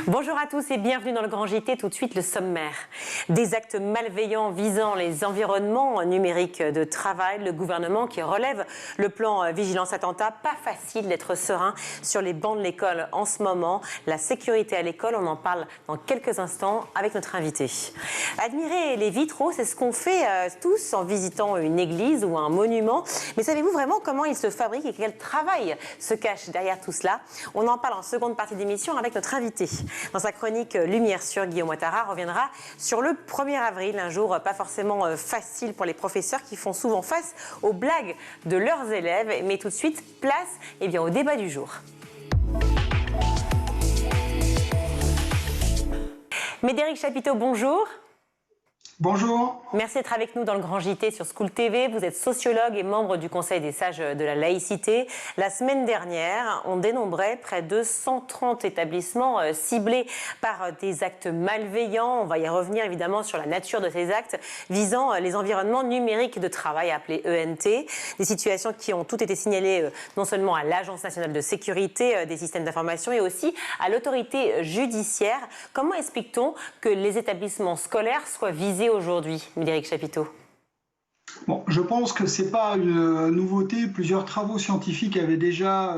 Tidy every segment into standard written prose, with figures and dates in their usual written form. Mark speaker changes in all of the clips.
Speaker 1: Bonjour à tous et bienvenue dans le Grand JT. Tout de suite, le sommaire. Des actes malveillants visant les environnements numériques de travail. Le gouvernement qui relève le plan vigilance attentat. Pas facile d'être serein sur les bancs de l'école en ce moment. La sécurité à l'école, on en parle dans quelques instants avec notre invité. Admirer les vitraux, c'est ce qu'on fait tous en visitant une église ou un monument. Mais savez-vous vraiment comment ils se fabriquent et quel travail se cache derrière tout cela? On en parle en seconde partie d'émission avec notre invité. Dans sa chronique Lumière sur, Guillaume Ouattara reviendra sur le 1er avril, un jour pas forcément facile pour les professeurs qui font souvent face aux blagues de leurs élèves. Mais tout de suite, place au débat du jour. Médéric Chapiteau, bonjour.
Speaker 2: Bonjour.
Speaker 1: Merci d'être avec nous dans le Grand JT sur School TV. Vous êtes sociologue et membre du Conseil des sages de la laïcité. La semaine dernière, on dénombrait près de 130 établissements ciblés par des actes malveillants. On va y revenir évidemment sur la nature de ces actes visant les environnements numériques de travail appelés ENT. Des situations qui ont toutes été signalées non seulement à l'Agence nationale de sécurité des systèmes d'information et aussi à l'autorité judiciaire. Comment explique-t-on que les établissements scolaires soient visés aujourd'hui, Médéric Chapiteau?
Speaker 2: Bon, je pense que ce n'est pas une nouveauté. Plusieurs travaux scientifiques avaient déjà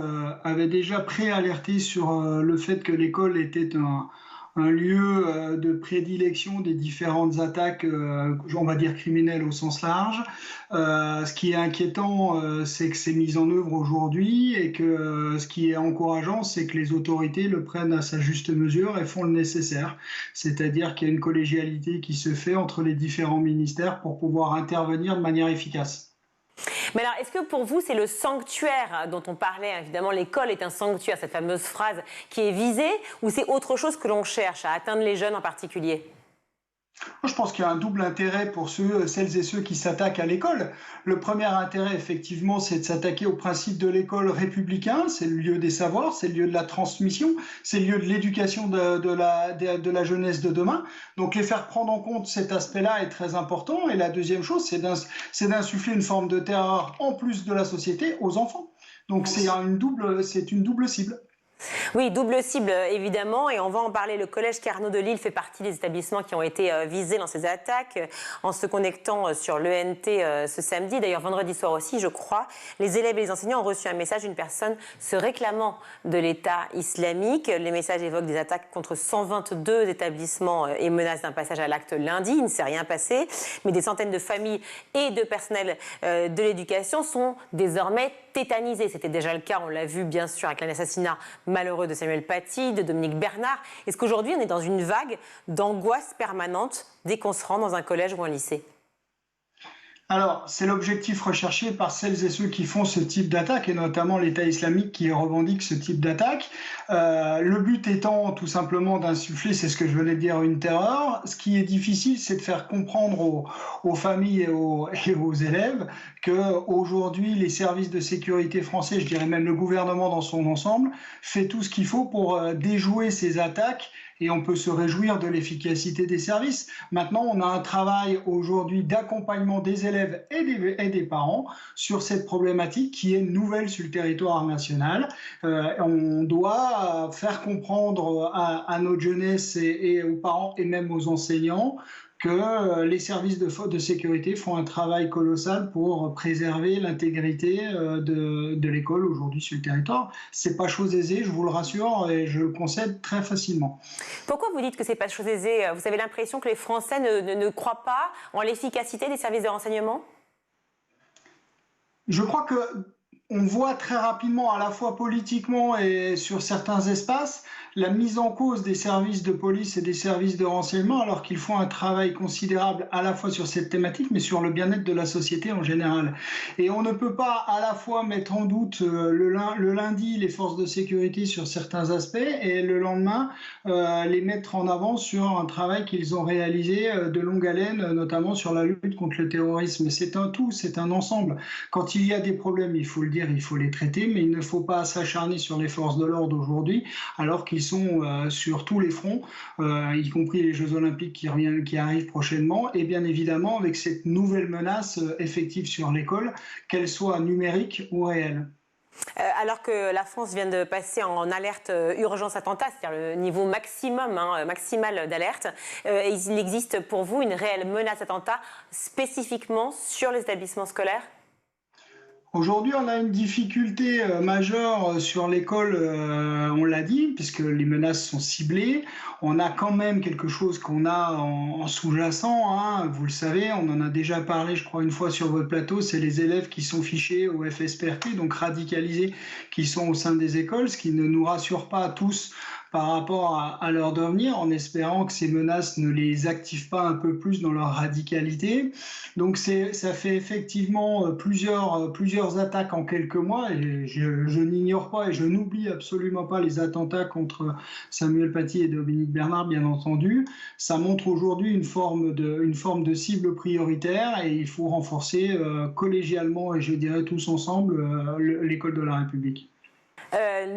Speaker 2: préalerté sur le fait que l'école était un lieu de prédilection des différentes attaques, on va dire criminelles au sens large. Ce qui est inquiétant, c'est que c'est mis en œuvre aujourd'hui et que ce qui est encourageant, c'est que les autorités le prennent à sa juste mesure et font le nécessaire. C'est-à-dire qu'il y a une collégialité qui se fait entre les différents ministères pour pouvoir intervenir de manière efficace.
Speaker 1: Mais alors, est-ce que pour vous, c'est le sanctuaire dont on parlait, évidemment, l'école est un sanctuaire, cette fameuse phrase qui est visée, ou c'est autre chose que l'on cherche à atteindre les jeunes en particulier?
Speaker 2: Je pense qu'il y a un double intérêt pour celles et ceux qui s'attaquent à l'école. Le premier intérêt, effectivement, c'est de s'attaquer au principe de l'école républicain. C'est le lieu des savoirs, c'est le lieu de la transmission, c'est le lieu de l'éducation de la jeunesse de demain. Donc, les faire prendre en compte cet aspect-là est très important. Et la deuxième chose, c'est d'insuffler une forme de terreur en plus de la société aux enfants. Donc, c'est une double cible.
Speaker 1: Oui, double cible évidemment, et on va en parler. Le collège Carnot de Lille fait partie des établissements qui ont été visés dans ces attaques en se connectant sur l'ENT ce samedi. D'ailleurs, vendredi soir aussi, je crois, les élèves et les enseignants ont reçu un message d'une personne se réclamant de l'État islamique. Les messages évoquent des attaques contre 122 établissements et menacent d'un passage à l'acte lundi. Il ne s'est rien passé, mais des centaines de familles et de personnels de l'éducation sont désormais tétanisés. C'était déjà le cas, on l'a vu bien sûr avec l'assassinat malheureux de Samuel Paty, de Dominique Bernard. Est-ce qu'aujourd'hui, on est dans une vague d'angoisse permanente dès qu'on se rend dans un collège ou un lycée?
Speaker 2: Alors, c'est l'objectif recherché par celles et ceux qui font ce type d'attaque, et notamment l'État islamique qui revendique ce type d'attaque. Le but étant tout simplement d'insuffler, c'est ce que je venais de dire, une terreur. Ce qui est difficile, c'est de faire comprendre aux familles et aux élèves qu'aujourd'hui, les services de sécurité français, je dirais même le gouvernement dans son ensemble, fait tout ce qu'il faut pour déjouer ces attaques. Et on peut se réjouir de l'efficacité des services. Maintenant, on a un travail aujourd'hui d'accompagnement des élèves et des parents sur cette problématique qui est nouvelle sur le territoire national. On doit faire comprendre à notre jeunesse et aux parents et même aux enseignants que les services de sécurité font un travail colossal pour préserver l'intégrité de l'école aujourd'hui sur le territoire. C'est pas chose aisée, je vous le rassure, et je le concède très facilement.
Speaker 1: Pourquoi vous dites que c'est pas chose aisée? Vous avez l'impression que les Français ne croient pas en l'efficacité des services de renseignement?
Speaker 2: Je crois que on voit très rapidement, à la fois politiquement et sur certains espaces, la mise en cause des services de police et des services de renseignement, alors qu'ils font un travail considérable à la fois sur cette thématique, mais sur le bien-être de la société en général. Et on ne peut pas à la fois mettre en doute le lundi les forces de sécurité sur certains aspects et le lendemain les mettre en avant sur un travail qu'ils ont réalisé de longue haleine, notamment sur la lutte contre le terrorisme. C'est un tout, c'est un ensemble. Quand il y a des problèmes, il faut le dire, il faut les traiter, mais il ne faut pas s'acharner sur les forces de l'ordre aujourd'hui, alors qu'ils sont sur tous les fronts, y compris les Jeux Olympiques qui arrivent prochainement, et bien évidemment avec cette nouvelle menace effective sur l'école, qu'elle soit numérique ou réelle.
Speaker 1: Alors que la France vient de passer en alerte urgence attentat, c'est-à-dire le niveau maximum, maximal d'alerte, il existe pour vous une réelle menace d'attentat spécifiquement sur les établissements scolaires ?
Speaker 2: Aujourd'hui, on a une difficulté majeure sur l'école, on l'a dit, puisque les menaces sont ciblées. On a quand même quelque chose qu'on a en sous-jacent, hein. Vous le savez, on en a déjà parlé, je crois, une fois sur votre plateau, c'est les élèves qui sont fichés au FSPRT, donc radicalisés, qui sont au sein des écoles, ce qui ne nous rassure pas tous par rapport à leur devenir, en espérant que ces menaces ne les activent pas un peu plus dans leur radicalité. Donc ça fait effectivement plusieurs attaques en quelques mois, et je n'ignore pas et je n'oublie absolument pas les attentats contre Samuel Paty et Dominique Bernard, bien entendu. Ça montre aujourd'hui une forme de cible prioritaire, et il faut renforcer collégialement, et je dirais tous ensemble, l'école de la République.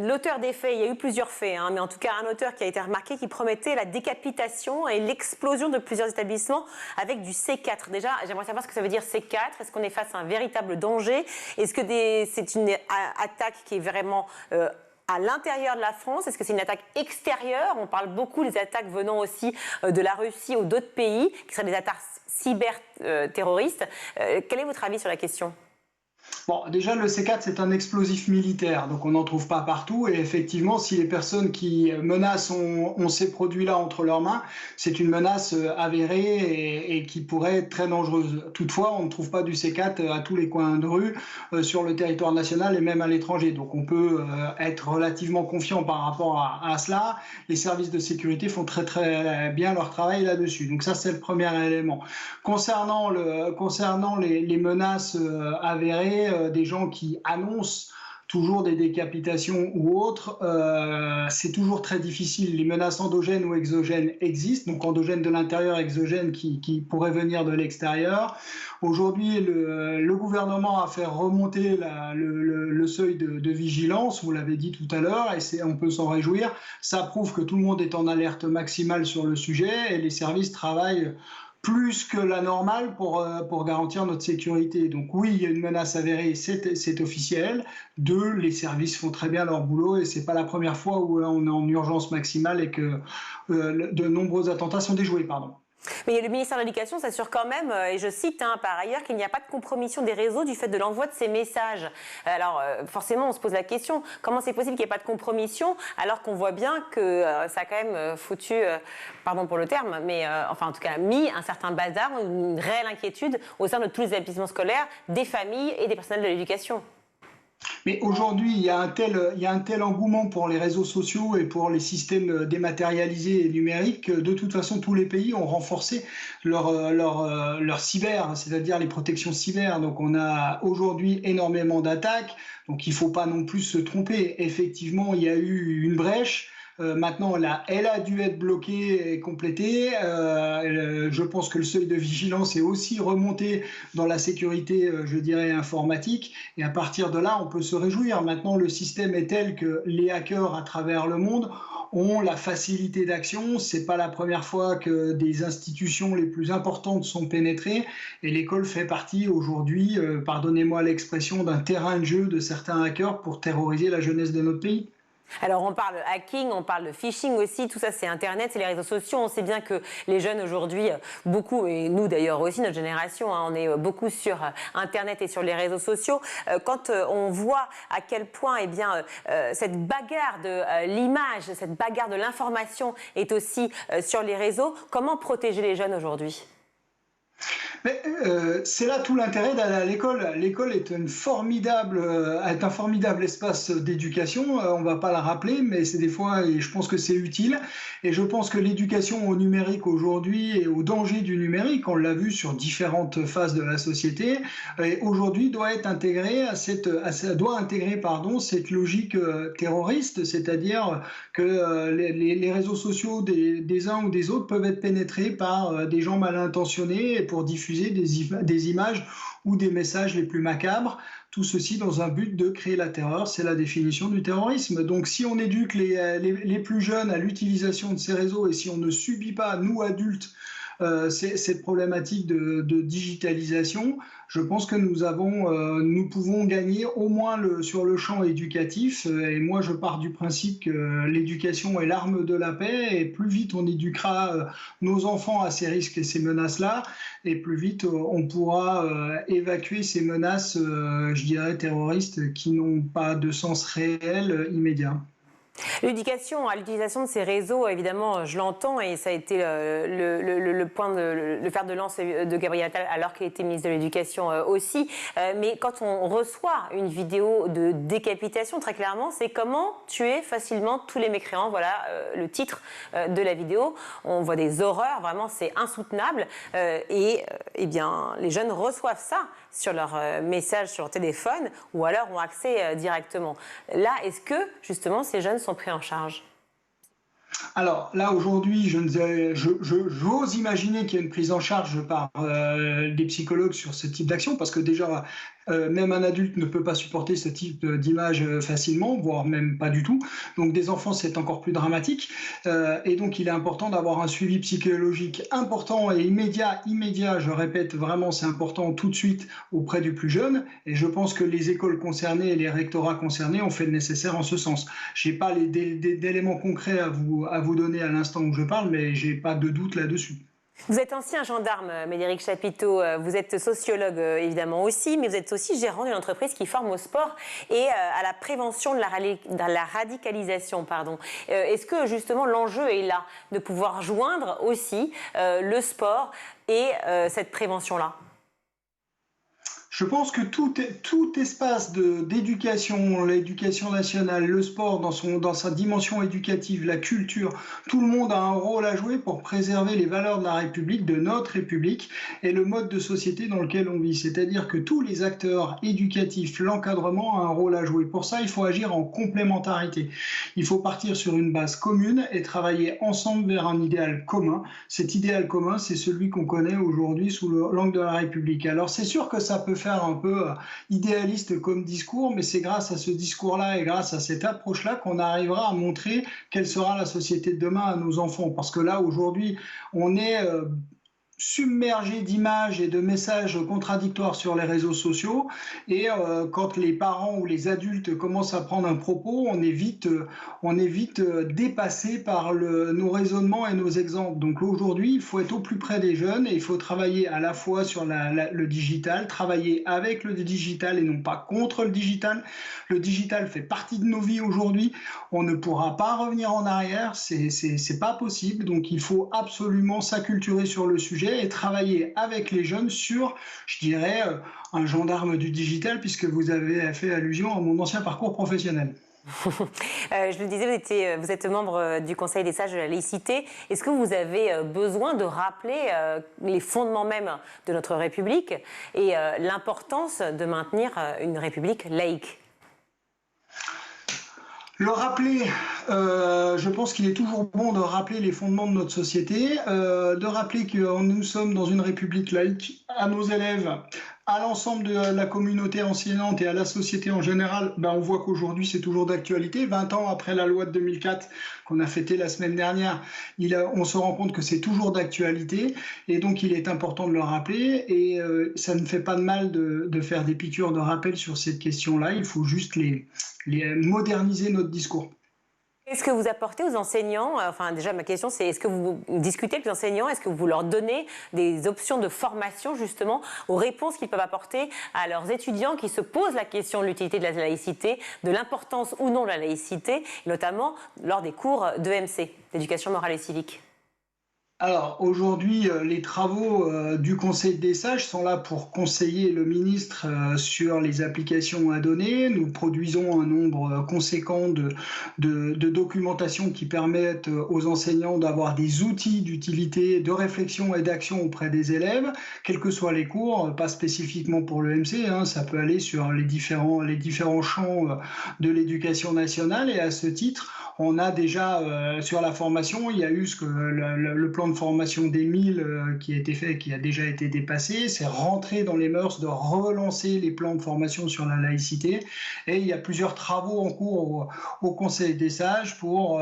Speaker 1: L'auteur des faits, il y a eu plusieurs faits, mais en tout cas un auteur qui a été remarqué qui promettait la décapitation et l'explosion de plusieurs établissements avec du C4. Déjà, j'aimerais savoir ce que ça veut dire C4. Est-ce qu'on est face à un véritable danger? Est-ce que c'est une attaque qui est vraiment à l'intérieur de la France? Est-ce que c'est une attaque extérieure? On parle beaucoup des attaques venant aussi de la Russie ou d'autres pays, qui seraient des attaques cyber-terroristes. Quel est votre avis sur la question?
Speaker 2: Bon, déjà, le C4, c'est un explosif militaire, donc on n'en trouve pas partout. Et effectivement, si les personnes qui menacent ont ces produits-là entre leurs mains, c'est une menace avérée et qui pourrait être très dangereuse. Toutefois, on ne trouve pas du C4 à tous les coins de rue sur le territoire national et même à l'étranger. Donc on peut être relativement confiant par rapport à cela. Les services de sécurité font très bien leur travail là-dessus. Donc ça, c'est le premier élément. Concernant les menaces avérées, des gens qui annoncent toujours des décapitations ou autres, c'est toujours très difficile. Les menaces endogènes ou exogènes existent, donc endogènes de l'intérieur, exogènes qui pourraient venir de l'extérieur. Aujourd'hui, le gouvernement a fait remonter le seuil de vigilance, vous l'avez dit tout à l'heure, et on peut s'en réjouir. Ça prouve que tout le monde est en alerte maximale sur le sujet, et les services travaillent plus que la normale pour garantir notre sécurité. Donc oui, il y a une menace avérée, c'est officiel. Deux, les services font très bien leur boulot, et c'est pas la première fois où on est en urgence maximale et que de nombreux attentats sont déjoués.
Speaker 1: Mais le ministère de l'Éducation s'assure quand même, et je cite par ailleurs, qu'il n'y a pas de compromission des réseaux du fait de l'envoi de ces messages. Alors forcément, on se pose la question, comment c'est possible qu'il n'y ait pas de compromission alors qu'on voit bien que ça a quand même foutu, pardon pour le terme, mais enfin en tout cas mis un certain bazar, une réelle inquiétude au sein de tous les établissements scolaires, des familles et des personnels de l'éducation.
Speaker 2: Mais aujourd'hui, il y a un tel engouement pour les réseaux sociaux et pour les systèmes dématérialisés et numériques que de toute façon, tous les pays ont renforcé leur cyber, c'est-à-dire les protections cyber. Donc on a aujourd'hui énormément d'attaques, donc il ne faut pas non plus se tromper. Effectivement, il y a eu une brèche. Maintenant, elle a dû être bloquée et complétée. Je pense que le seuil de vigilance est aussi remonté dans la sécurité, je dirais, informatique. Et à partir de là, on peut se réjouir. Maintenant, le système est tel que les hackers à travers le monde ont la facilité d'action. C'est pas la première fois que des institutions les plus importantes sont pénétrées. Et l'école fait partie aujourd'hui, pardonnez-moi l'expression, d'un terrain de jeu de certains hackers pour terroriser la jeunesse de notre pays.
Speaker 1: Alors on parle de hacking, on parle de phishing aussi, tout ça c'est Internet, c'est les réseaux sociaux. On sait bien que les jeunes aujourd'hui, beaucoup, et nous d'ailleurs aussi, notre génération, on est beaucoup sur Internet et sur les réseaux sociaux. Quand on voit à quel point cette bagarre de l'image, cette bagarre de l'information est aussi sur les réseaux, comment protéger les jeunes aujourd'hui ?
Speaker 2: Mais c'est là tout l'intérêt d'aller à l'école. L'école est un formidable espace d'éducation. On ne va pas la rappeler, mais c'est des fois, et je pense que c'est utile. Et je pense que l'éducation au numérique aujourd'hui et au danger du numérique, on l'a vu sur différentes phases de la société, aujourd'hui doit intégrer cette logique terroriste, c'est-à-dire que les réseaux sociaux des uns ou des autres peuvent être pénétrés par des gens mal intentionnés pour diffuser des images ou des messages les plus macabres, tout ceci dans un but de créer la terreur. C'est la définition du terrorisme. Donc si on éduque les plus jeunes à l'utilisation de ces réseaux, et si on ne subit pas, nous adultes, cette problématique de digitalisation, je pense que nous pouvons gagner au moins sur le champ éducatif. Et moi, je pars du principe que l'éducation est l'arme de la paix. Et plus vite on éduquera nos enfants à ces risques et ces menaces-là, et plus vite on pourra évacuer ces menaces, je dirais, terroristes qui n'ont pas de sens réel immédiat.
Speaker 1: L'éducation à l'utilisation de ces réseaux, évidemment, je l'entends et ça a été le point le fer de lance de Gabriel Attal alors qu'il était ministre de l'Éducation aussi. Mais quand on reçoit une vidéo de décapitation, très clairement, c'est comment tuer facilement tous les mécréants. Voilà le titre de la vidéo. On voit des horreurs, vraiment, c'est insoutenable. Eh bien, les jeunes reçoivent ça sur leur message sur leur téléphone ou alors ont accès directement. Là, est-ce que, justement, ces jeunes sont pris en charge?
Speaker 2: Alors là, aujourd'hui, j'ose imaginer qu'il y a une prise en charge par des psychologues sur ce type d'action, parce que déjà, même un adulte ne peut pas supporter ce type d'image facilement, voire même pas du tout. Donc des enfants, c'est encore plus dramatique. Et donc il est important d'avoir un suivi psychologique important et immédiat, je répète vraiment, c'est important tout de suite auprès du plus jeune. Et je pense que les écoles concernées et les rectorats concernés ont fait le nécessaire en ce sens. Je n'ai pas d'éléments concrets à vous donner à l'instant où je parle, mais je n'ai pas de doute là-dessus.
Speaker 1: Vous êtes ancien gendarme, Médéric Chapiteau, vous êtes sociologue évidemment aussi, mais vous êtes aussi gérant d'une entreprise qui forme au sport et à la prévention de la radicalisation. Est-ce que justement l'enjeu est là, de pouvoir joindre aussi le sport et cette prévention-là?
Speaker 2: Je pense que tout espace d'éducation, l'éducation nationale, le sport dans sa dimension éducative, la culture, tout le monde a un rôle à jouer pour préserver les valeurs de la République, de notre République et le mode de société dans lequel on vit. C'est-à-dire que tous les acteurs éducatifs, l'encadrement a un rôle à jouer. Pour ça, il faut agir en complémentarité. Il faut partir sur une base commune et travailler ensemble vers un idéal commun. Cet idéal commun, c'est celui qu'on connaît aujourd'hui sous l'angle de la République. Alors c'est sûr que ça peut faire un peu idéaliste comme discours, mais c'est grâce à ce discours-là et grâce à cette approche-là qu'on arrivera à montrer quelle sera la société de demain à nos enfants. Parce que là, aujourd'hui, on est submergé d'images et de messages contradictoires sur les réseaux sociaux, et quand les parents ou les adultes commencent à prendre un propos, on est vite dépassé par nos raisonnements et nos exemples. Donc aujourd'hui, il faut être au plus près des jeunes et il faut travailler à la fois sur le digital, travailler avec le digital et non pas contre le digital. Le digital fait partie de nos vies aujourd'hui, on ne pourra pas revenir en arrière, c'est pas possible, donc il faut absolument s'acculturer sur le sujet et travailler avec les jeunes sur, je dirais, un gendarme du digital, puisque vous avez fait allusion à mon ancien parcours professionnel.
Speaker 1: Je le disais, vous êtes membre du Conseil des sages de la laïcité. Est-ce que vous avez besoin de rappeler les fondements même de notre République et l'importance de maintenir une République laïque?
Speaker 2: Le rappeler, je pense qu'il est toujours bon de rappeler les fondements de notre société, de rappeler que nous sommes dans une république laïque, à nos élèves, à l'ensemble de la communauté enseignante et à la société en général. On voit qu'aujourd'hui c'est toujours d'actualité. 20 ans après la loi de 2004 qu'on a fêtée la semaine dernière, on se rend compte que c'est toujours d'actualité, et donc il est important de le rappeler, et ça ne fait pas de mal de faire des piqûres de rappel sur cette question-là. Il faut juste moderniser notre discours.
Speaker 1: Qu'est-ce que vous apportez aux enseignants? Enfin, déjà, ma question, c'est est-ce que vous discutez avec les enseignants? Est-ce que vous leur donnez des options de formation, justement, aux réponses qu'ils peuvent apporter à leurs étudiants qui se posent la question de l'utilité de la laïcité, de l'importance ou non de la laïcité, notamment lors des cours d'EMC, d'éducation morale et civique?
Speaker 2: Alors aujourd'hui, les travaux du Conseil des sages sont là pour conseiller le ministre sur les applications à donner. Nous produisons un nombre conséquent de documentations qui permettent aux enseignants d'avoir des outils d'utilité, de réflexion et d'action auprès des élèves, quels que soient les cours, pas spécifiquement pour l'EMC, ça peut aller sur les différents champs de l'éducation nationale. Et à ce titre, on a déjà sur la formation, il y a eu le plan de formation d'Émile qui a été fait, qui a déjà été dépassé. C'est rentrer dans les mœurs de relancer les plans de formation sur la laïcité. Et il y a plusieurs travaux en cours au Conseil des sages pour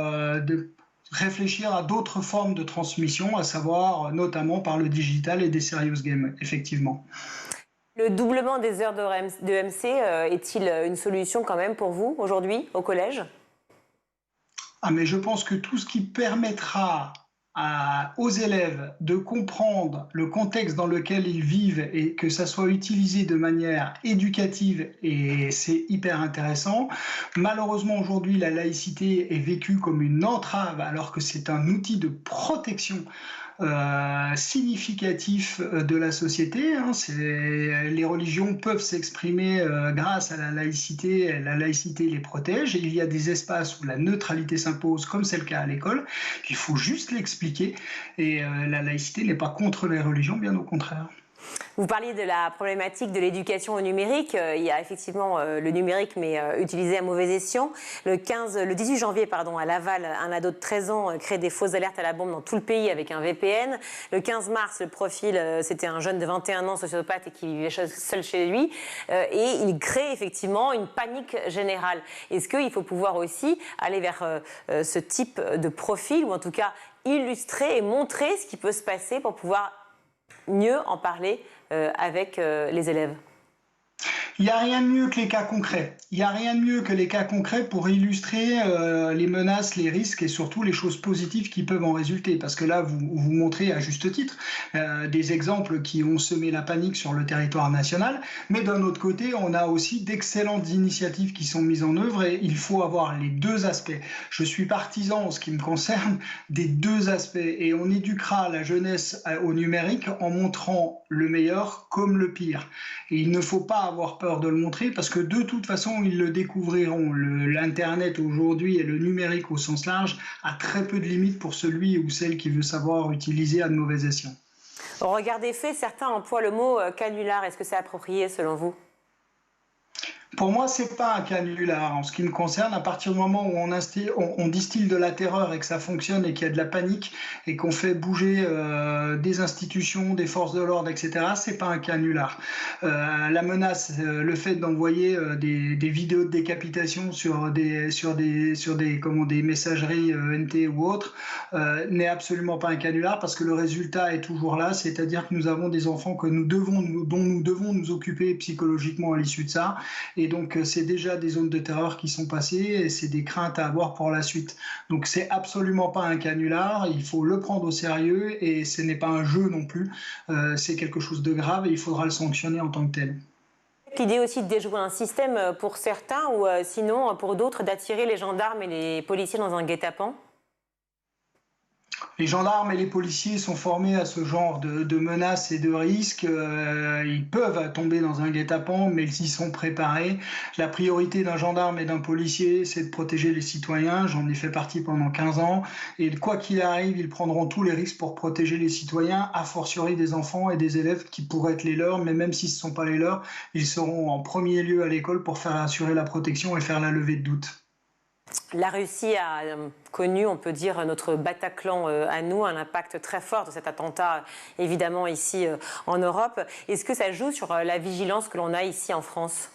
Speaker 2: réfléchir à d'autres formes de transmission, à savoir notamment par le digital et des serious games, effectivement.
Speaker 1: Le doublement des heures de MC est-il une solution quand même pour vous aujourd'hui au collège?
Speaker 2: Ah, mais je pense que tout ce qui permettra aux élèves de comprendre le contexte dans lequel ils vivent et que ça soit utilisé de manière éducative, et c'est hyper intéressant. Malheureusement, aujourd'hui, la laïcité est vécue comme une entrave alors que c'est un outil de protection significatif de la société. Les religions peuvent s'exprimer grâce à la laïcité les protège. Il y a des espaces où la neutralité s'impose, comme c'est le cas à l'école. Il faut juste l'expliquer. Et la laïcité n'est pas contre les religions, bien au contraire.
Speaker 1: Vous parliez de la problématique de l'éducation au numérique. Il y a effectivement le numérique, mais utilisé à mauvais escient. Le 18 janvier, à Laval, un ado de 13 ans crée des fausses alertes à la bombe dans tout le pays avec un VPN. Le 15 mars, le profil, c'était un jeune de 21 ans, sociopathe, et qui vivait seul chez lui. Et il crée effectivement une panique générale. Est-ce qu'il faut pouvoir aussi aller vers ce type de profil, ou en tout cas illustrer et montrer ce qui peut se passer pour pouvoir mieux en parler avec les élèves?
Speaker 2: Il n'y a rien de mieux que les cas concrets. Il n'y a rien de mieux que les cas concrets pour illustrer les menaces, les risques et surtout les choses positives qui peuvent en résulter. Parce que là, vous montrez à juste titre des exemples qui ont semé la panique sur le territoire national. Mais d'un autre côté, on a aussi d'excellentes initiatives qui sont mises en œuvre et il faut avoir les deux aspects. Je suis partisan, en ce qui me concerne, des deux aspects. Et on éduquera la jeunesse au numérique en montrant le meilleur comme le pire. Et il ne faut pas avoir peur de le montrer parce que de toute façon, ils le découvriront. L'Internet aujourd'hui et le numérique au sens large a très peu de limites pour celui ou celle qui veut savoir utiliser à de mauvais escients.
Speaker 1: Au regard des faits, certains emploient le mot canular. Est-ce que c'est approprié selon vous?
Speaker 2: Pour moi, c'est pas un canular. En ce qui me concerne, à partir du moment où on distille de la terreur et que ça fonctionne et qu'il y a de la panique et qu'on fait bouger des institutions, des forces de l'ordre, etc., c'est pas un canular. La menace, le fait d'envoyer des vidéos de décapitation sur des messageries NT ou autres n'est absolument pas un canular parce que le résultat est toujours là, c'est-à-dire que nous avons des enfants dont nous devons nous occuper psychologiquement à l'issue de ça. Et donc, c'est déjà des zones de terreur qui sont passées et c'est des craintes à avoir pour la suite. Donc, c'est absolument pas un canular. Il faut le prendre au sérieux et ce n'est pas un jeu non plus. C'est quelque chose de grave et il faudra le sanctionner en tant que tel.
Speaker 1: L'idée aussi de déjouer un système pour certains ou sinon pour d'autres d'attirer les gendarmes et les policiers dans un guet-apens?
Speaker 2: Les gendarmes et les policiers sont formés à ce genre de menaces et de risques. Ils peuvent tomber dans un guet-apens, mais ils y sont préparés. La priorité d'un gendarme et d'un policier, c'est de protéger les citoyens. J'en ai fait partie pendant 15 ans. Et quoi qu'il arrive, ils prendront tous les risques pour protéger les citoyens, a fortiori des enfants et des élèves qui pourraient être les leurs. Mais même si ce ne sont pas les leurs, ils seront en premier lieu à l'école pour faire assurer la protection et faire la levée de doute.
Speaker 1: La Russie a connu, on peut dire, notre Bataclan à nous, un impact très fort de cet attentat, évidemment, ici en Europe. Est-ce que ça joue sur la vigilance que l'on a ici en France ?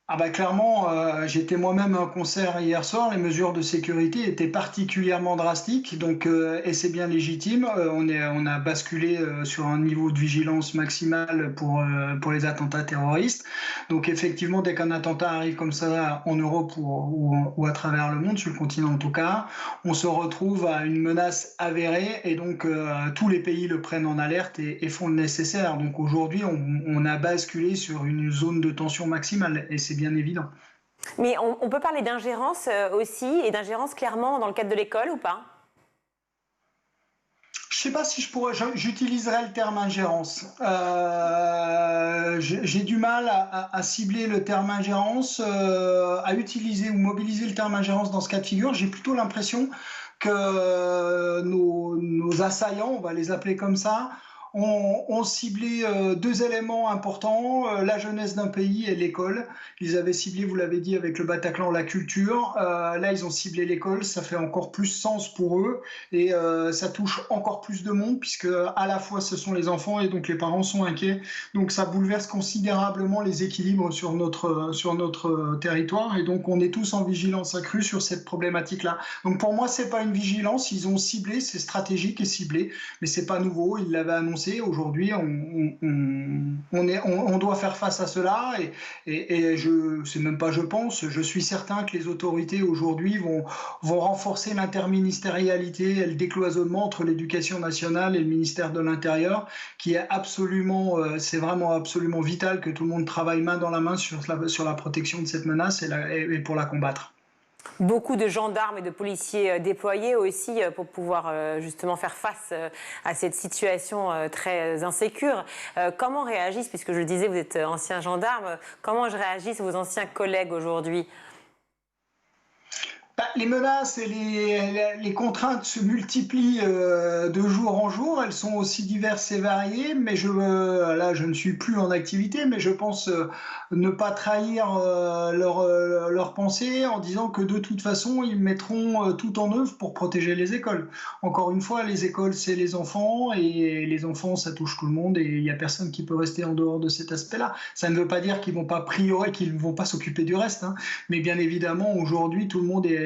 Speaker 2: Ah bah clairement, j'étais moi-même à un concert hier soir, les mesures de sécurité étaient particulièrement drastiques, donc, et c'est bien légitime. On a basculé sur un niveau de vigilance maximale pour les attentats terroristes. Donc effectivement, dès qu'un attentat arrive comme ça en Europe ou à travers le monde, sur le continent en tout cas, on se retrouve à une menace avérée et donc tous les pays le prennent en alerte et font le nécessaire. Donc aujourd'hui, on a basculé sur une zone de tension maximale et c'est bien évident.
Speaker 1: Mais on peut parler d'ingérence aussi, et d'ingérence clairement dans le cadre de l'école ou pas?
Speaker 2: Je ne sais pas si j'utiliserais le terme ingérence. J'ai du mal à cibler le terme ingérence, à utiliser ou mobiliser le terme ingérence dans ce cas de figure. J'ai plutôt l'impression que nos assaillants, on va les appeler comme ça, ont ciblé deux éléments importants, la jeunesse d'un pays et l'école. Ils avaient ciblé, vous l'avez dit, avec le Bataclan, la culture. Là, ils ont ciblé l'école. Ça fait encore plus sens pour eux et ça touche encore plus de monde puisque à la fois ce sont les enfants et donc les parents sont inquiets. Donc ça bouleverse considérablement les équilibres sur notre territoire et donc on est tous en vigilance accrue sur cette problématique-là. Donc pour moi, c'est pas une vigilance. Ils ont ciblé, c'est stratégique et ciblé, mais c'est pas nouveau. Ils l'avaient annoncé. Aujourd'hui, on doit faire face à cela et c'est même pas je pense, je suis certain que les autorités aujourd'hui vont renforcer l'interministérialité et le décloisonnement entre l'éducation nationale et le ministère de l'Intérieur, qui est absolument, c'est vraiment absolument vital que tout le monde travaille main dans la main sur la protection de cette menace et pour la combattre.
Speaker 1: Beaucoup de gendarmes et de policiers déployés aussi pour pouvoir justement faire face à cette situation très insécure. Comment réagissent, puisque je le disais, vous êtes ancien gendarme, comment réagissent vos anciens collègues aujourd'hui ?
Speaker 2: Les menaces et les contraintes se multiplient de jour en jour. Elles sont aussi diverses et variées, mais là, je ne suis plus en activité, mais je pense ne pas trahir leurs pensées en disant que de toute façon, ils mettront tout en œuvre pour protéger les écoles. Encore une fois, les écoles, c'est les enfants, et les enfants, ça touche tout le monde, et il n'y a personne qui peut rester en dehors de cet aspect-là. Ça ne veut pas dire qu'ils ne vont pas priorer, qu'ils ne vont pas s'occuper du reste, hein. Mais bien évidemment, aujourd'hui, tout le monde est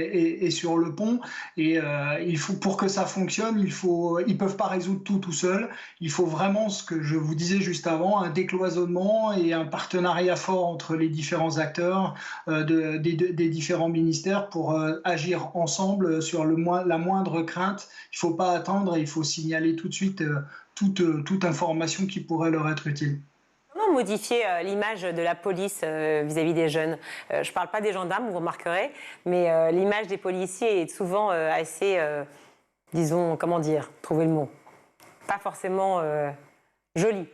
Speaker 2: sur le pont et il faut, pour que ça fonctionne, ils peuvent pas résoudre tout seul. Il faut vraiment, ce que je vous disais juste avant, un décloisonnement et un partenariat fort entre les différents acteurs des différents ministères pour agir ensemble sur la moindre crainte. Il faut pas attendre, il faut signaler tout de suite toute information qui pourrait leur être utile.
Speaker 1: Comment modifier l'image de la police vis-à-vis des jeunes ? Je ne parle pas des gendarmes, vous remarquerez, mais l'image des policiers est souvent assez, disons, comment dire, trouver le mot, pas forcément jolie.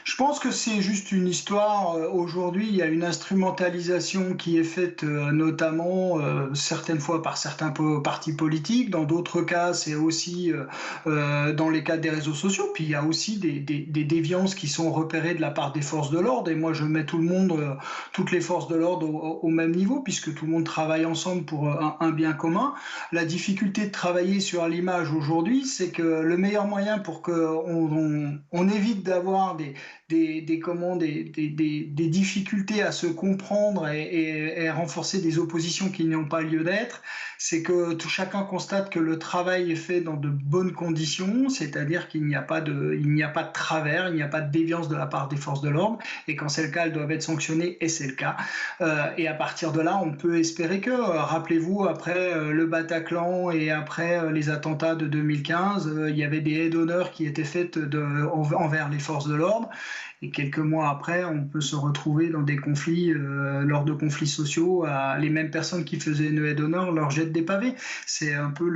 Speaker 2: Je pense que c'est juste une histoire. Aujourd'hui, il y a une instrumentalisation qui est faite notamment certaines fois par certains partis politiques. Dans d'autres cas, c'est aussi dans les cas des réseaux sociaux. Puis il y a aussi des déviances qui sont repérées de la part des forces de l'ordre. Et moi, je mets tout le monde, toutes les forces de l'ordre au même niveau, puisque tout le monde travaille ensemble pour un bien commun. La difficulté de travailler sur l'image aujourd'hui, c'est que le meilleur moyen pour qu'on évite d'avoir des difficultés à se comprendre et renforcer des oppositions qui n'ont pas lieu d'être, c'est que chacun constate que le travail est fait dans de bonnes conditions, c'est-à-dire qu'il n'y a pas de travers, il n'y a pas de déviance de la part des forces de l'ordre, et quand c'est le cas, elles doivent être sanctionnées, et c'est le cas. Et à partir de là, on peut espérer que, rappelez-vous, après le Bataclan et après les attentats de 2015, il y avait des haies d'honneur qui étaient faites envers les forces de l'ordre. Et quelques mois après, on peut se retrouver dans des conflits, lors de conflits sociaux, les mêmes personnes qui faisaient une haie d'honneur leur jettent des pavés. C'est un peu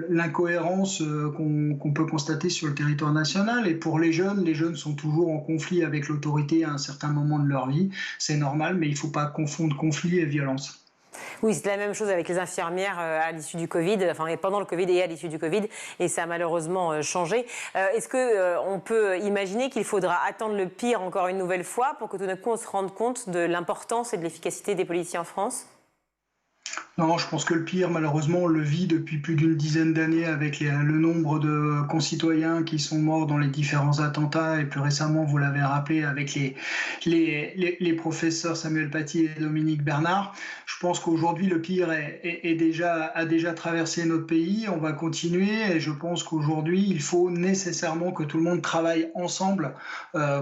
Speaker 2: l'incohérence qu'on peut constater sur le territoire national. Et pour les jeunes sont toujours en conflit avec l'autorité à un certain moment de leur vie. C'est normal, mais il ne faut pas confondre conflit et violence.
Speaker 1: Oui, c'est la même chose avec les infirmières à l'issue du Covid, enfin pendant le Covid et à l'issue du Covid, et ça a malheureusement changé. Est-ce qu'on peut imaginer qu'il faudra attendre le pire encore une nouvelle fois pour que tout d'un coup on se rende compte de l'importance et de l'efficacité des policiers en France ?
Speaker 2: Non, je pense que le pire, malheureusement, on le vit depuis plus d'une dizaine d'années avec le nombre de concitoyens qui sont morts dans les différents attentats, et plus récemment, vous l'avez rappelé, avec les professeurs Samuel Paty et Dominique Bernard. Je pense qu'aujourd'hui, le pire a déjà traversé notre pays. On va continuer, et je pense qu'aujourd'hui, il faut nécessairement que tout le monde travaille ensemble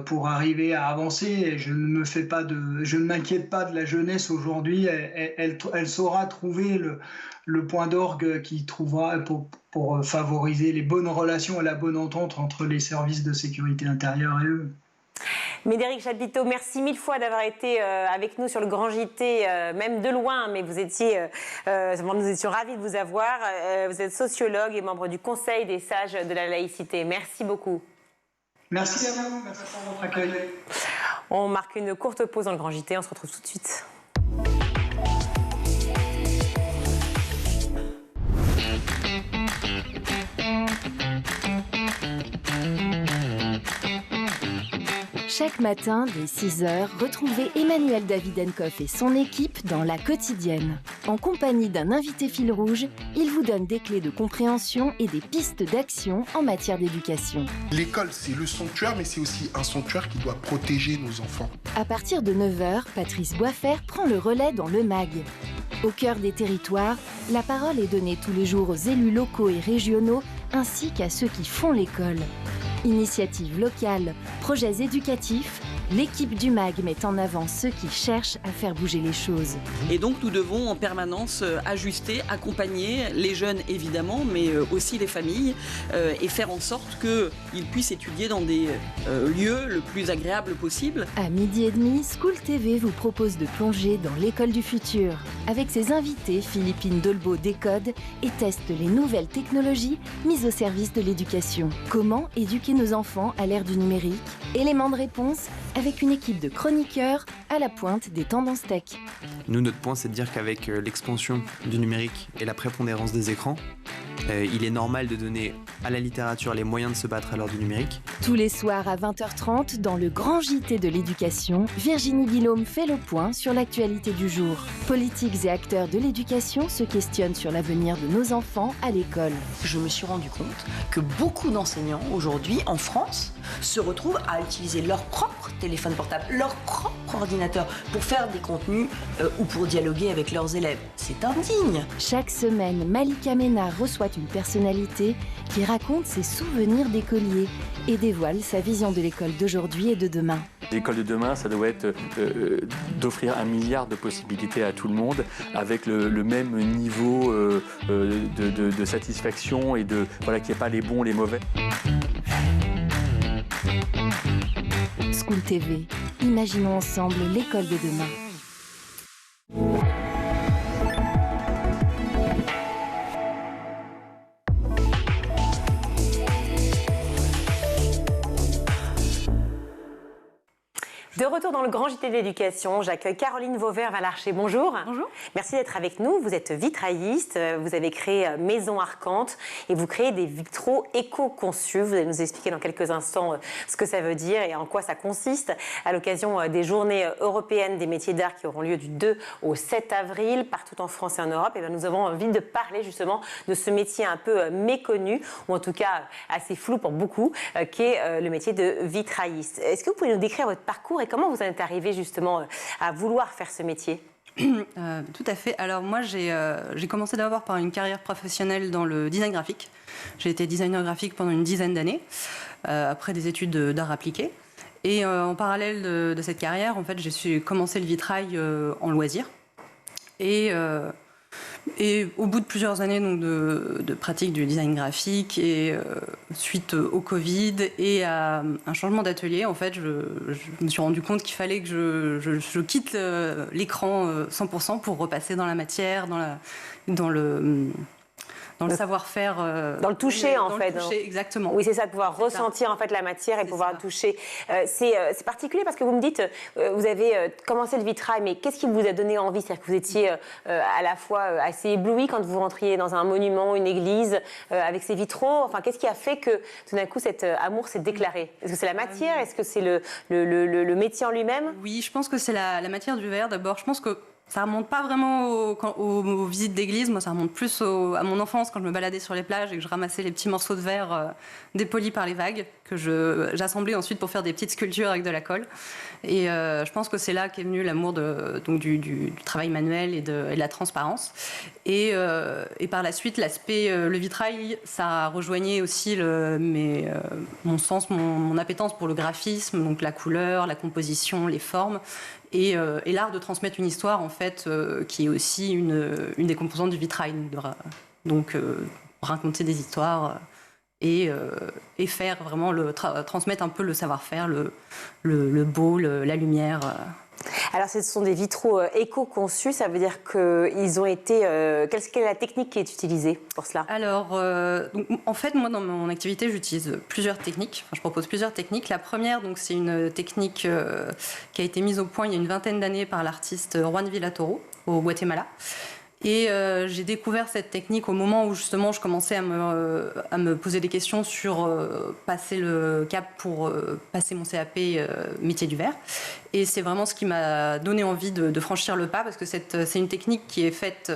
Speaker 2: pour arriver à avancer. Et je ne m'inquiète pas de la jeunesse aujourd'hui. Elle saura trouver le point d'orgue qui trouvera pour favoriser les bonnes relations et la bonne entente entre les services de sécurité intérieure et eux.
Speaker 1: Médéric Chapiteau, merci mille fois d'avoir été avec nous sur le Grand JT, même de loin, mais nous étions ravis de vous avoir. Vous êtes sociologue et membre du Conseil des sages de la laïcité. Merci beaucoup.
Speaker 2: Merci à vous, merci pour votre accueil.
Speaker 1: On marque une courte pause dans le Grand JT, on se retrouve tout de suite.
Speaker 3: Chaque matin, dès 6h, retrouvez Emmanuel Davidenkoff et son équipe dans La Quotidienne. En compagnie d'un invité fil rouge, il vous donne des clés de compréhension et des pistes d'action en matière d'éducation.
Speaker 4: L'école, c'est le sanctuaire, mais c'est aussi un sanctuaire qui doit protéger nos enfants.
Speaker 3: À partir de 9h, Patrice Boisfer prend le relais dans le MAG. Au cœur des territoires, la parole est donnée tous les jours aux élus locaux et régionaux, ainsi qu'à ceux qui font l'école. Initiatives locales, projets éducatifs, l'équipe du MAG met en avant ceux qui cherchent à faire bouger les choses.
Speaker 5: Et donc nous devons en permanence ajuster, accompagner les jeunes évidemment, mais aussi les familles et faire en sorte qu'ils puissent étudier dans des lieux le plus agréables possible.
Speaker 3: À 12h30, School TV vous propose de plonger dans l'école du futur. Avec ses invités, Philippine Dolbeau décode et teste les nouvelles technologies mises au service de l'éducation. Comment éduquer nos enfants à l'ère du numérique? Élément de réponse avec une équipe de chroniqueurs à la pointe des tendances tech.
Speaker 6: Nous, notre point, c'est de dire qu'avec l'expansion du numérique et la prépondérance des écrans, il est normal de donner à la littérature les moyens de se battre à l'heure du numérique.
Speaker 3: Tous les soirs à 20h30, dans le grand JT de l'éducation, Virginie Guillaume fait le point sur l'actualité du jour. Politiques et acteurs de l'éducation se questionnent sur l'avenir de nos enfants à l'école.
Speaker 7: Je me suis rendu compte que beaucoup d'enseignants aujourd'hui en France se retrouvent à utiliser leur propre téléphone portable, leur propre ordinateur pour faire des contenus ou pour dialoguer avec leurs élèves. C'est indigne.
Speaker 3: Chaque semaine, Malika Ménard reçoit une personnalité qui raconte ses souvenirs d'écolier et dévoile sa vision de l'école d'aujourd'hui et de demain.
Speaker 8: L'école de demain, ça doit être d'offrir 1 milliard de possibilités à tout le monde avec le même niveau de satisfaction et voilà, qu'il n'y ait pas les bons, les mauvais.
Speaker 3: School TV, imaginons ensemble l'école de demain.
Speaker 1: De retour dans le grand JT de l'éducation, j'accueille Caroline Vauvert-Valarcher. Bonjour.
Speaker 9: Bonjour.
Speaker 1: Merci d'être avec nous. Vous êtes vitrailliste, vous avez créé Maison Arcante et vous créez des vitraux éco-conçus. Vous allez nous expliquer dans quelques instants ce que ça veut dire et en quoi ça consiste à l'occasion des journées européennes des métiers d'art qui auront lieu du 2 au 7 avril partout en France et en Europe. Et bien, nous avons envie de parler justement de ce métier un peu méconnu ou en tout cas assez flou pour beaucoup qui est le métier de vitrailliste. Est-ce que vous pouvez nous décrire votre parcours et comment vous en êtes arrivé justement à vouloir faire ce métier?
Speaker 9: Tout à fait. Alors moi, j'ai commencé d'abord par une carrière professionnelle dans le design graphique. J'ai été designer graphique pendant une dizaine d'années, après des études d'art appliqué. Et en parallèle de cette carrière, en fait, j'ai commencé le vitrail en loisir. Et au bout de plusieurs années donc, de pratique du design graphique et suite au Covid et à un changement d'atelier, en fait, je me suis rendu compte qu'il fallait que je quitte l'écran 100% pour repasser dans la matière, dans le savoir-faire.
Speaker 1: Dans le toucher, en fait.
Speaker 9: Dans le toucher, exactement.
Speaker 1: Oui, c'est ça, de pouvoir ressentir en fait la matière et pouvoir toucher. C'est particulier parce que vous me dites, vous avez commencé le vitrail, mais qu'est-ce qui vous a donné envie? C'est-à-dire que vous étiez à la fois assez ébloui quand vous rentriez dans un monument, une église, avec ces vitraux. Enfin, qu'est-ce qui a fait que tout d'un coup cet amour s'est déclaré? Est-ce que c'est la matière? Est-ce que c'est le métier en lui-même?
Speaker 9: Oui, je pense que c'est la matière du verre d'abord. Je pense que ça remonte pas vraiment aux visites d'église. Moi, ça remonte plus à mon enfance, quand je me baladais sur les plages et que je ramassais les petits morceaux de verre dépolis par les vagues, que j'assemblais ensuite pour faire des petites sculptures avec de la colle. Et je pense que c'est là qu'est venu l'amour du travail manuel et de la transparence. Et par la suite, le vitrail, ça rejoignait aussi mon sens, mon appétence pour le graphisme, donc la couleur, la composition, les formes. Et l'art de transmettre une histoire, en fait, qui est aussi une des composantes du vitrail. Donc, raconter des histoires et faire vraiment transmettre un peu le savoir-faire, le beau, la lumière.
Speaker 1: Alors, ce sont des vitraux éco-conçus, ça veut dire qu'ils ont été... Quelle est la technique qui est utilisée pour cela?
Speaker 9: Alors, en fait, moi, dans mon activité, j'utilise plusieurs techniques. Enfin, je propose plusieurs techniques. La première, donc, c'est une technique qui a été mise au point il y a une vingtaine d'années par l'artiste Juan Villatoro, au Guatemala. Et j'ai découvert cette technique au moment où justement je commençais à me poser des questions sur passer le cap pour passer mon CAP métier du verre. Et c'est vraiment ce qui m'a donné envie de franchir le pas, parce que c'est une technique qui est faite,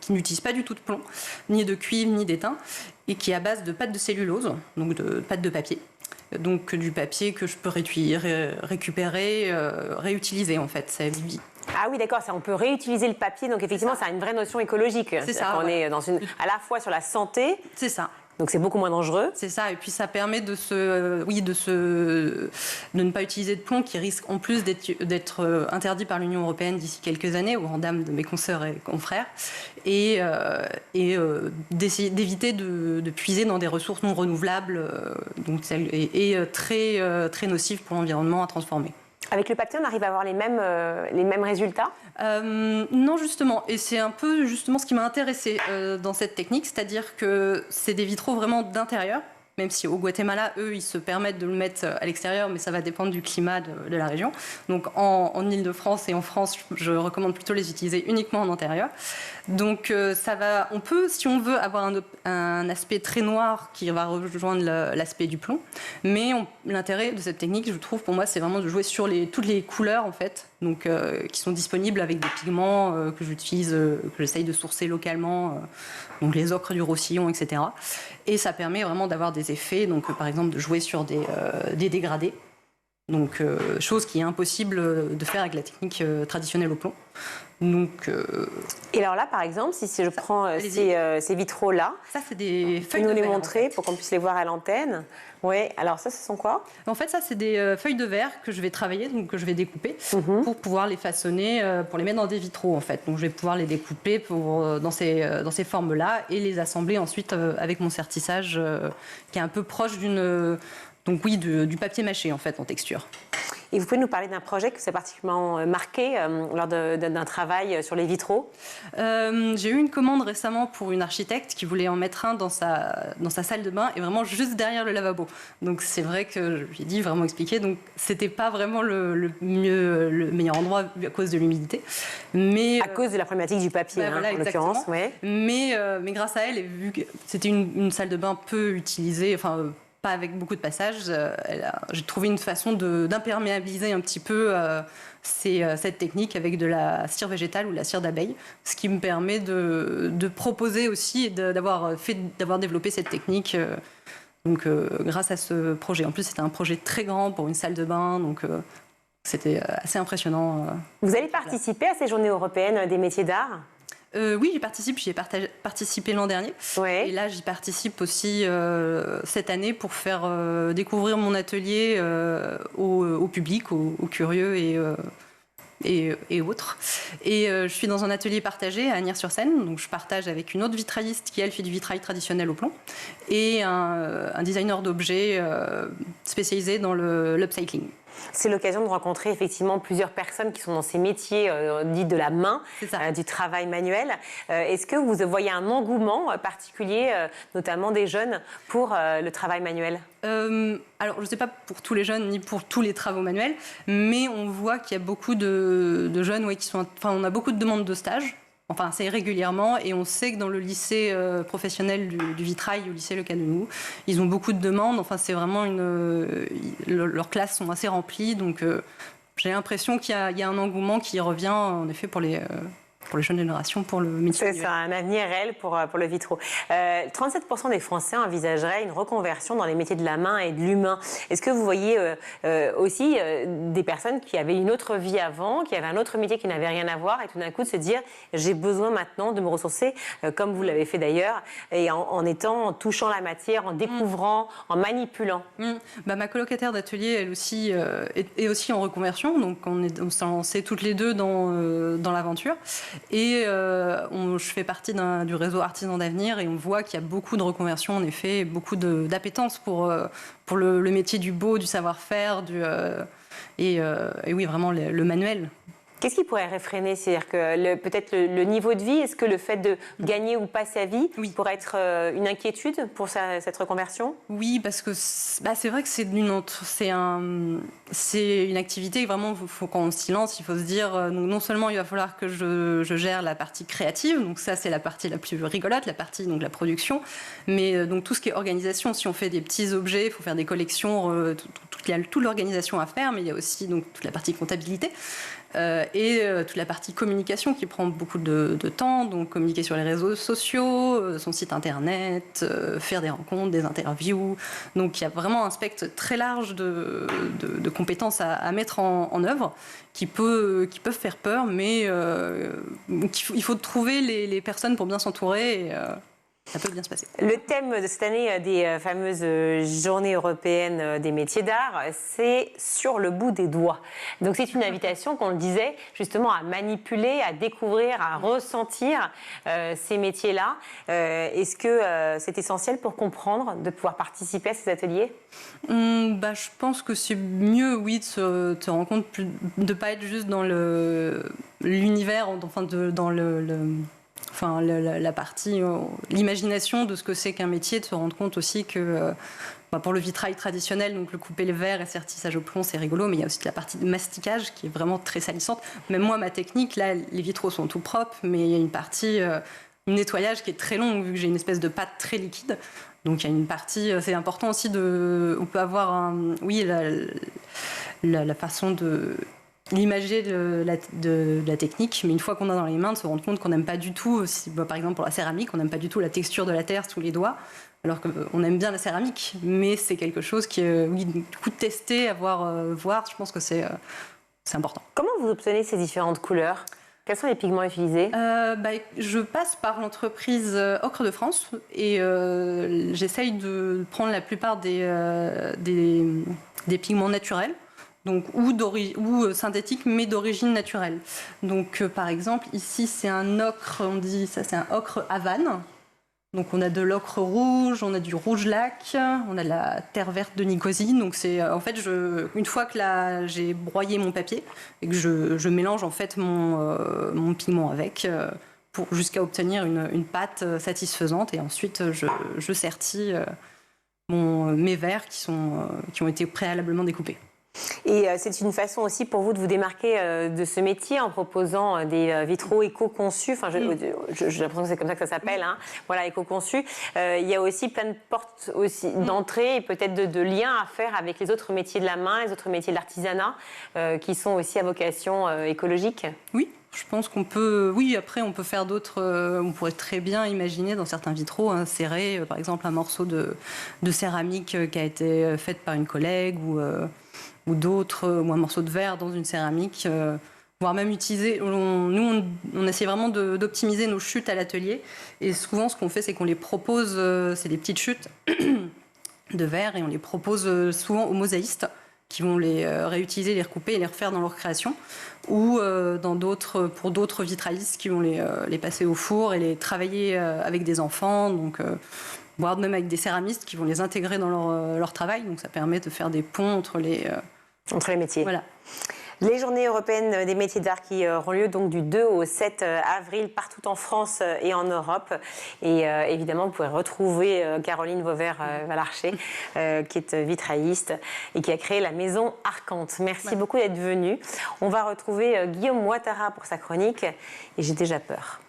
Speaker 9: qui n'utilise pas du tout de plomb, ni de cuivre, ni d'étain, et qui est à base de pâte de cellulose, donc de pâte de papier. Donc du papier que je peux récupérer, réutiliser en fait, ça vie.
Speaker 1: Ah oui, d'accord, on peut réutiliser le papier, donc effectivement, ça a une vraie notion écologique.
Speaker 9: C'est ça.
Speaker 1: On est à la fois sur la santé.
Speaker 9: C'est ça.
Speaker 1: Donc c'est beaucoup moins dangereux.
Speaker 9: C'est ça, et puis ça permet de ne pas utiliser de plomb, qui risque en plus d'être interdit par l'Union européenne d'ici quelques années, au grand dam de mes consoeurs et confrères, et d'essayer d'éviter de puiser dans des ressources non renouvelables, et très nocives pour l'environnement à transformer.
Speaker 1: Avec le papier, on arrive à avoir les mêmes résultats ?
Speaker 9: Non, justement. Et c'est un peu justement ce qui m'a intéressée dans cette technique, c'est-à-dire que c'est des vitraux vraiment d'intérieur, même si au Guatemala, eux, ils se permettent de le mettre à l'extérieur, mais ça va dépendre du climat de la région. Donc en Île-de-France et en France, je recommande plutôt les utiliser uniquement en intérieur. Donc on peut, si on veut, avoir un aspect très noir qui va rejoindre l'aspect du plomb. Mais l'intérêt de cette technique, je trouve, pour moi, c'est vraiment de jouer sur toutes les couleurs, en fait, donc, qui sont disponibles avec des pigments que j'utilise, que j'essaye de sourcer localement, donc les ocres du Roussillon, etc. Et ça permet vraiment d'avoir des effets, donc par exemple de jouer sur des dégradés. Donc, chose qui est impossible de faire avec la technique traditionnelle au plomb. Donc,
Speaker 1: et alors là, par exemple, si je prends ces vitraux-là,
Speaker 9: ça c'est des feuilles de verre.
Speaker 1: Nous les montrer en fait, pour qu'on puisse les voir à l'antenne. Oui, alors ça, ce sont quoi ?
Speaker 9: En fait, ça, c'est des feuilles de verre que je vais travailler, donc que je vais découper pour pouvoir les façonner, pour les mettre dans des vitraux, en fait. Donc, je vais pouvoir les découper dans ces formes-là et les assembler ensuite avec mon sertissage qui est un peu proche du papier mâché, en fait, en texture.
Speaker 1: Et vous pouvez nous parler d'un projet que vous avez particulièrement marqué lors d'un travail sur les vitraux ?
Speaker 9: J'ai eu une commande récemment pour une architecte qui voulait en mettre un dans sa salle de bain et vraiment juste derrière le lavabo. Donc c'est vrai que je lui ai dit, vraiment expliqué, donc c'était pas vraiment le meilleur endroit à cause de l'humidité. Mais,
Speaker 1: à cause de la problématique du papier,
Speaker 9: voilà,
Speaker 1: en l'occurrence. Ouais.
Speaker 9: Mais grâce à elle, et vu que c'était une salle de bain peu utilisée, enfin pas avec beaucoup de passages, j'ai trouvé une façon d'imperméabiliser un petit peu cette technique avec de la cire végétale ou la cire d'abeille, ce qui me permet de proposer aussi et d'avoir développé cette technique grâce à ce projet. En plus, c'était un projet très grand pour une salle de bain, donc c'était assez impressionnant.
Speaker 1: Vous allez participer à ces journées européennes des métiers d'art ?
Speaker 9: Oui, j'y ai participé l'an dernier.
Speaker 1: Ouais.
Speaker 9: Et là, j'y participe aussi cette année pour faire découvrir mon atelier au public, aux curieux et autres. Et je suis dans un atelier partagé à Agnières-sur-Seine. Donc, je partage avec une autre vitrailliste qui, elle, fait du vitrail traditionnel au plomb et un designer d'objets spécialisé dans l'upcycling.
Speaker 1: C'est l'occasion de rencontrer effectivement plusieurs personnes qui sont dans ces métiers dits de la main, du travail manuel. Est-ce que vous voyez un engouement particulier, notamment des jeunes, pour le travail manuel ?
Speaker 9: Alors, je ne sais pas pour tous les jeunes ni pour tous les travaux manuels, mais on voit qu'il y a beaucoup de jeunes on a beaucoup de demandes de stage. Enfin, assez régulièrement, et on sait que dans le lycée professionnel du vitrail, au lycée Le Cadenou, ils ont beaucoup de demandes. Enfin, c'est vraiment leurs classes sont assez remplies, donc j'ai l'impression qu'il y a un engouement qui revient en effet pour les jeunes générations, pour le métier.
Speaker 1: C'est ça, un avenir réel pour le vitraux. 37% des Français envisageraient une reconversion dans les métiers de la main et de l'humain. Est-ce que vous voyez aussi des personnes qui avaient une autre vie avant, qui avaient un autre métier qui n'avait rien à voir, et tout d'un coup de se dire j'ai besoin maintenant de me ressourcer, comme vous l'avez fait d'ailleurs, et en touchant la matière, en découvrant, en manipulant.
Speaker 9: Ma colocataire d'atelier, elle aussi, est aussi en reconversion, donc on s'est lancées toutes les deux dans l'aventure. Et je fais partie du réseau Artisans d'Avenir et on voit qu'il y a beaucoup de reconversions, en effet, beaucoup d'appétence pour le métier du beau, du savoir-faire, et oui, vraiment le manuel.
Speaker 1: Qu'est-ce qui pourrait réfréner? C'est-à-dire que peut-être le niveau de vie, est-ce que le fait de gagner ou pas sa vie pourrait être une inquiétude pour cette reconversion?
Speaker 9: Oui, parce que c'est vrai que c'est une activité vraiment, quand on s'y lance, il faut se dire, non seulement il va falloir que je gère la partie créative, donc ça c'est la partie la plus rigolote, la partie donc la production, mais donc tout ce qui est organisation, si on fait des petits objets, il faut faire des collections, il y a toute l'organisation à faire, mais il y a aussi donc toute la partie comptabilité. Et toute la partie communication qui prend beaucoup de temps, donc communiquer sur les réseaux sociaux, son site internet, faire des rencontres, des interviews. Donc il y a vraiment un spectre très large de compétences à mettre en œuvre qui peuvent faire peur, mais il faut trouver les personnes pour bien s'entourer. Ça peut bien se passer.
Speaker 1: Le thème de cette année des fameuses Journées européennes des métiers d'art, c'est sur le bout des doigts. Donc c'est une invitation, qu'on le disait, justement à manipuler, à découvrir, à ressentir ces métiers-là. Est-ce que c'est essentiel pour comprendre, de pouvoir participer à ces ateliers?
Speaker 9: Je pense que c'est mieux, oui, de te rendre compte, de ne pas être juste dans l'univers, dans la partie, l'imagination de ce que c'est qu'un métier, de se rendre compte aussi que pour le vitrail traditionnel, donc le couper les verres et sertissage au plomb, c'est rigolo, mais il y a aussi la partie de masticage qui est vraiment très salissante. Même moi, ma technique, là, les vitraux sont tout propres, mais il y a une partie, nettoyage qui est très long, vu que j'ai une espèce de pâte très liquide. Donc il y a une partie, c'est important aussi on peut avoir la façon de l'imager de la technique, mais une fois qu'on a dans les mains, de se rendre compte qu'on n'aime pas du tout, par exemple pour la céramique, on n'aime pas du tout la texture de la terre sous les doigts, alors qu'on aime bien la céramique, mais c'est quelque chose qui est, du coup, tester, voir, je pense que c'est important.
Speaker 1: Comment vous obtenez ces différentes couleurs? Quels sont les pigments utilisés?
Speaker 9: Je passe par l'entreprise Ocre de France et j'essaye de prendre la plupart des pigments naturels. Donc, ou synthétique, mais d'origine naturelle. Donc, par exemple, ici, c'est un ocre, on dit ça, c'est un ocre Havane. Donc, on a de l'ocre rouge, on a du rouge lac, on a de la terre verte de Nicosie. Donc, c'est en fait, une fois que j'ai broyé mon papier et que je mélange en fait mon pigment avec, jusqu'à obtenir une pâte satisfaisante. Et ensuite, je sertis mes verres qui ont été préalablement découpés.
Speaker 1: Et c'est une façon aussi pour vous de vous démarquer de ce métier en proposant des vitraux éco-conçus. Enfin, j'ai l'impression que c'est comme ça que ça s'appelle. Hein. Voilà, éco-conçus. Il y a aussi plein de portes aussi d'entrée et peut-être de liens à faire avec les autres métiers de la main, les autres métiers de l'artisanat qui sont aussi à vocation écologique.
Speaker 9: Oui. Je pense qu'on peut, après on peut faire d'autres, on pourrait très bien imaginer dans certains vitraux insérer par exemple un morceau de céramique qui a été fait par une collègue ou d'autres, ou un morceau de verre dans une céramique, voire même utiliser. On essaie vraiment d'optimiser nos chutes à l'atelier et souvent ce qu'on fait c'est qu'on les propose, c'est des petites chutes de verre et on les propose souvent aux mosaïstes qui vont les réutiliser, les recouper et les refaire dans leur création, ou pour d'autres vitraillistes qui vont les passer au four et les travailler avec des enfants, donc voire même avec des céramistes qui vont les intégrer dans leur travail, donc ça permet de faire des ponts entre les
Speaker 1: métiers.
Speaker 9: Voilà.
Speaker 1: Les Journées européennes des métiers d'art qui auront lieu donc du 2 au 7 avril partout en France et en Europe. Et évidemment, vous pouvez retrouver Caroline Vauvert-Valarcher, qui est vitrailliste et qui a créé la Maison Arcante. Merci beaucoup d'être venue. On va retrouver Guillaume Ouattara pour sa chronique. Et j'ai déjà peur.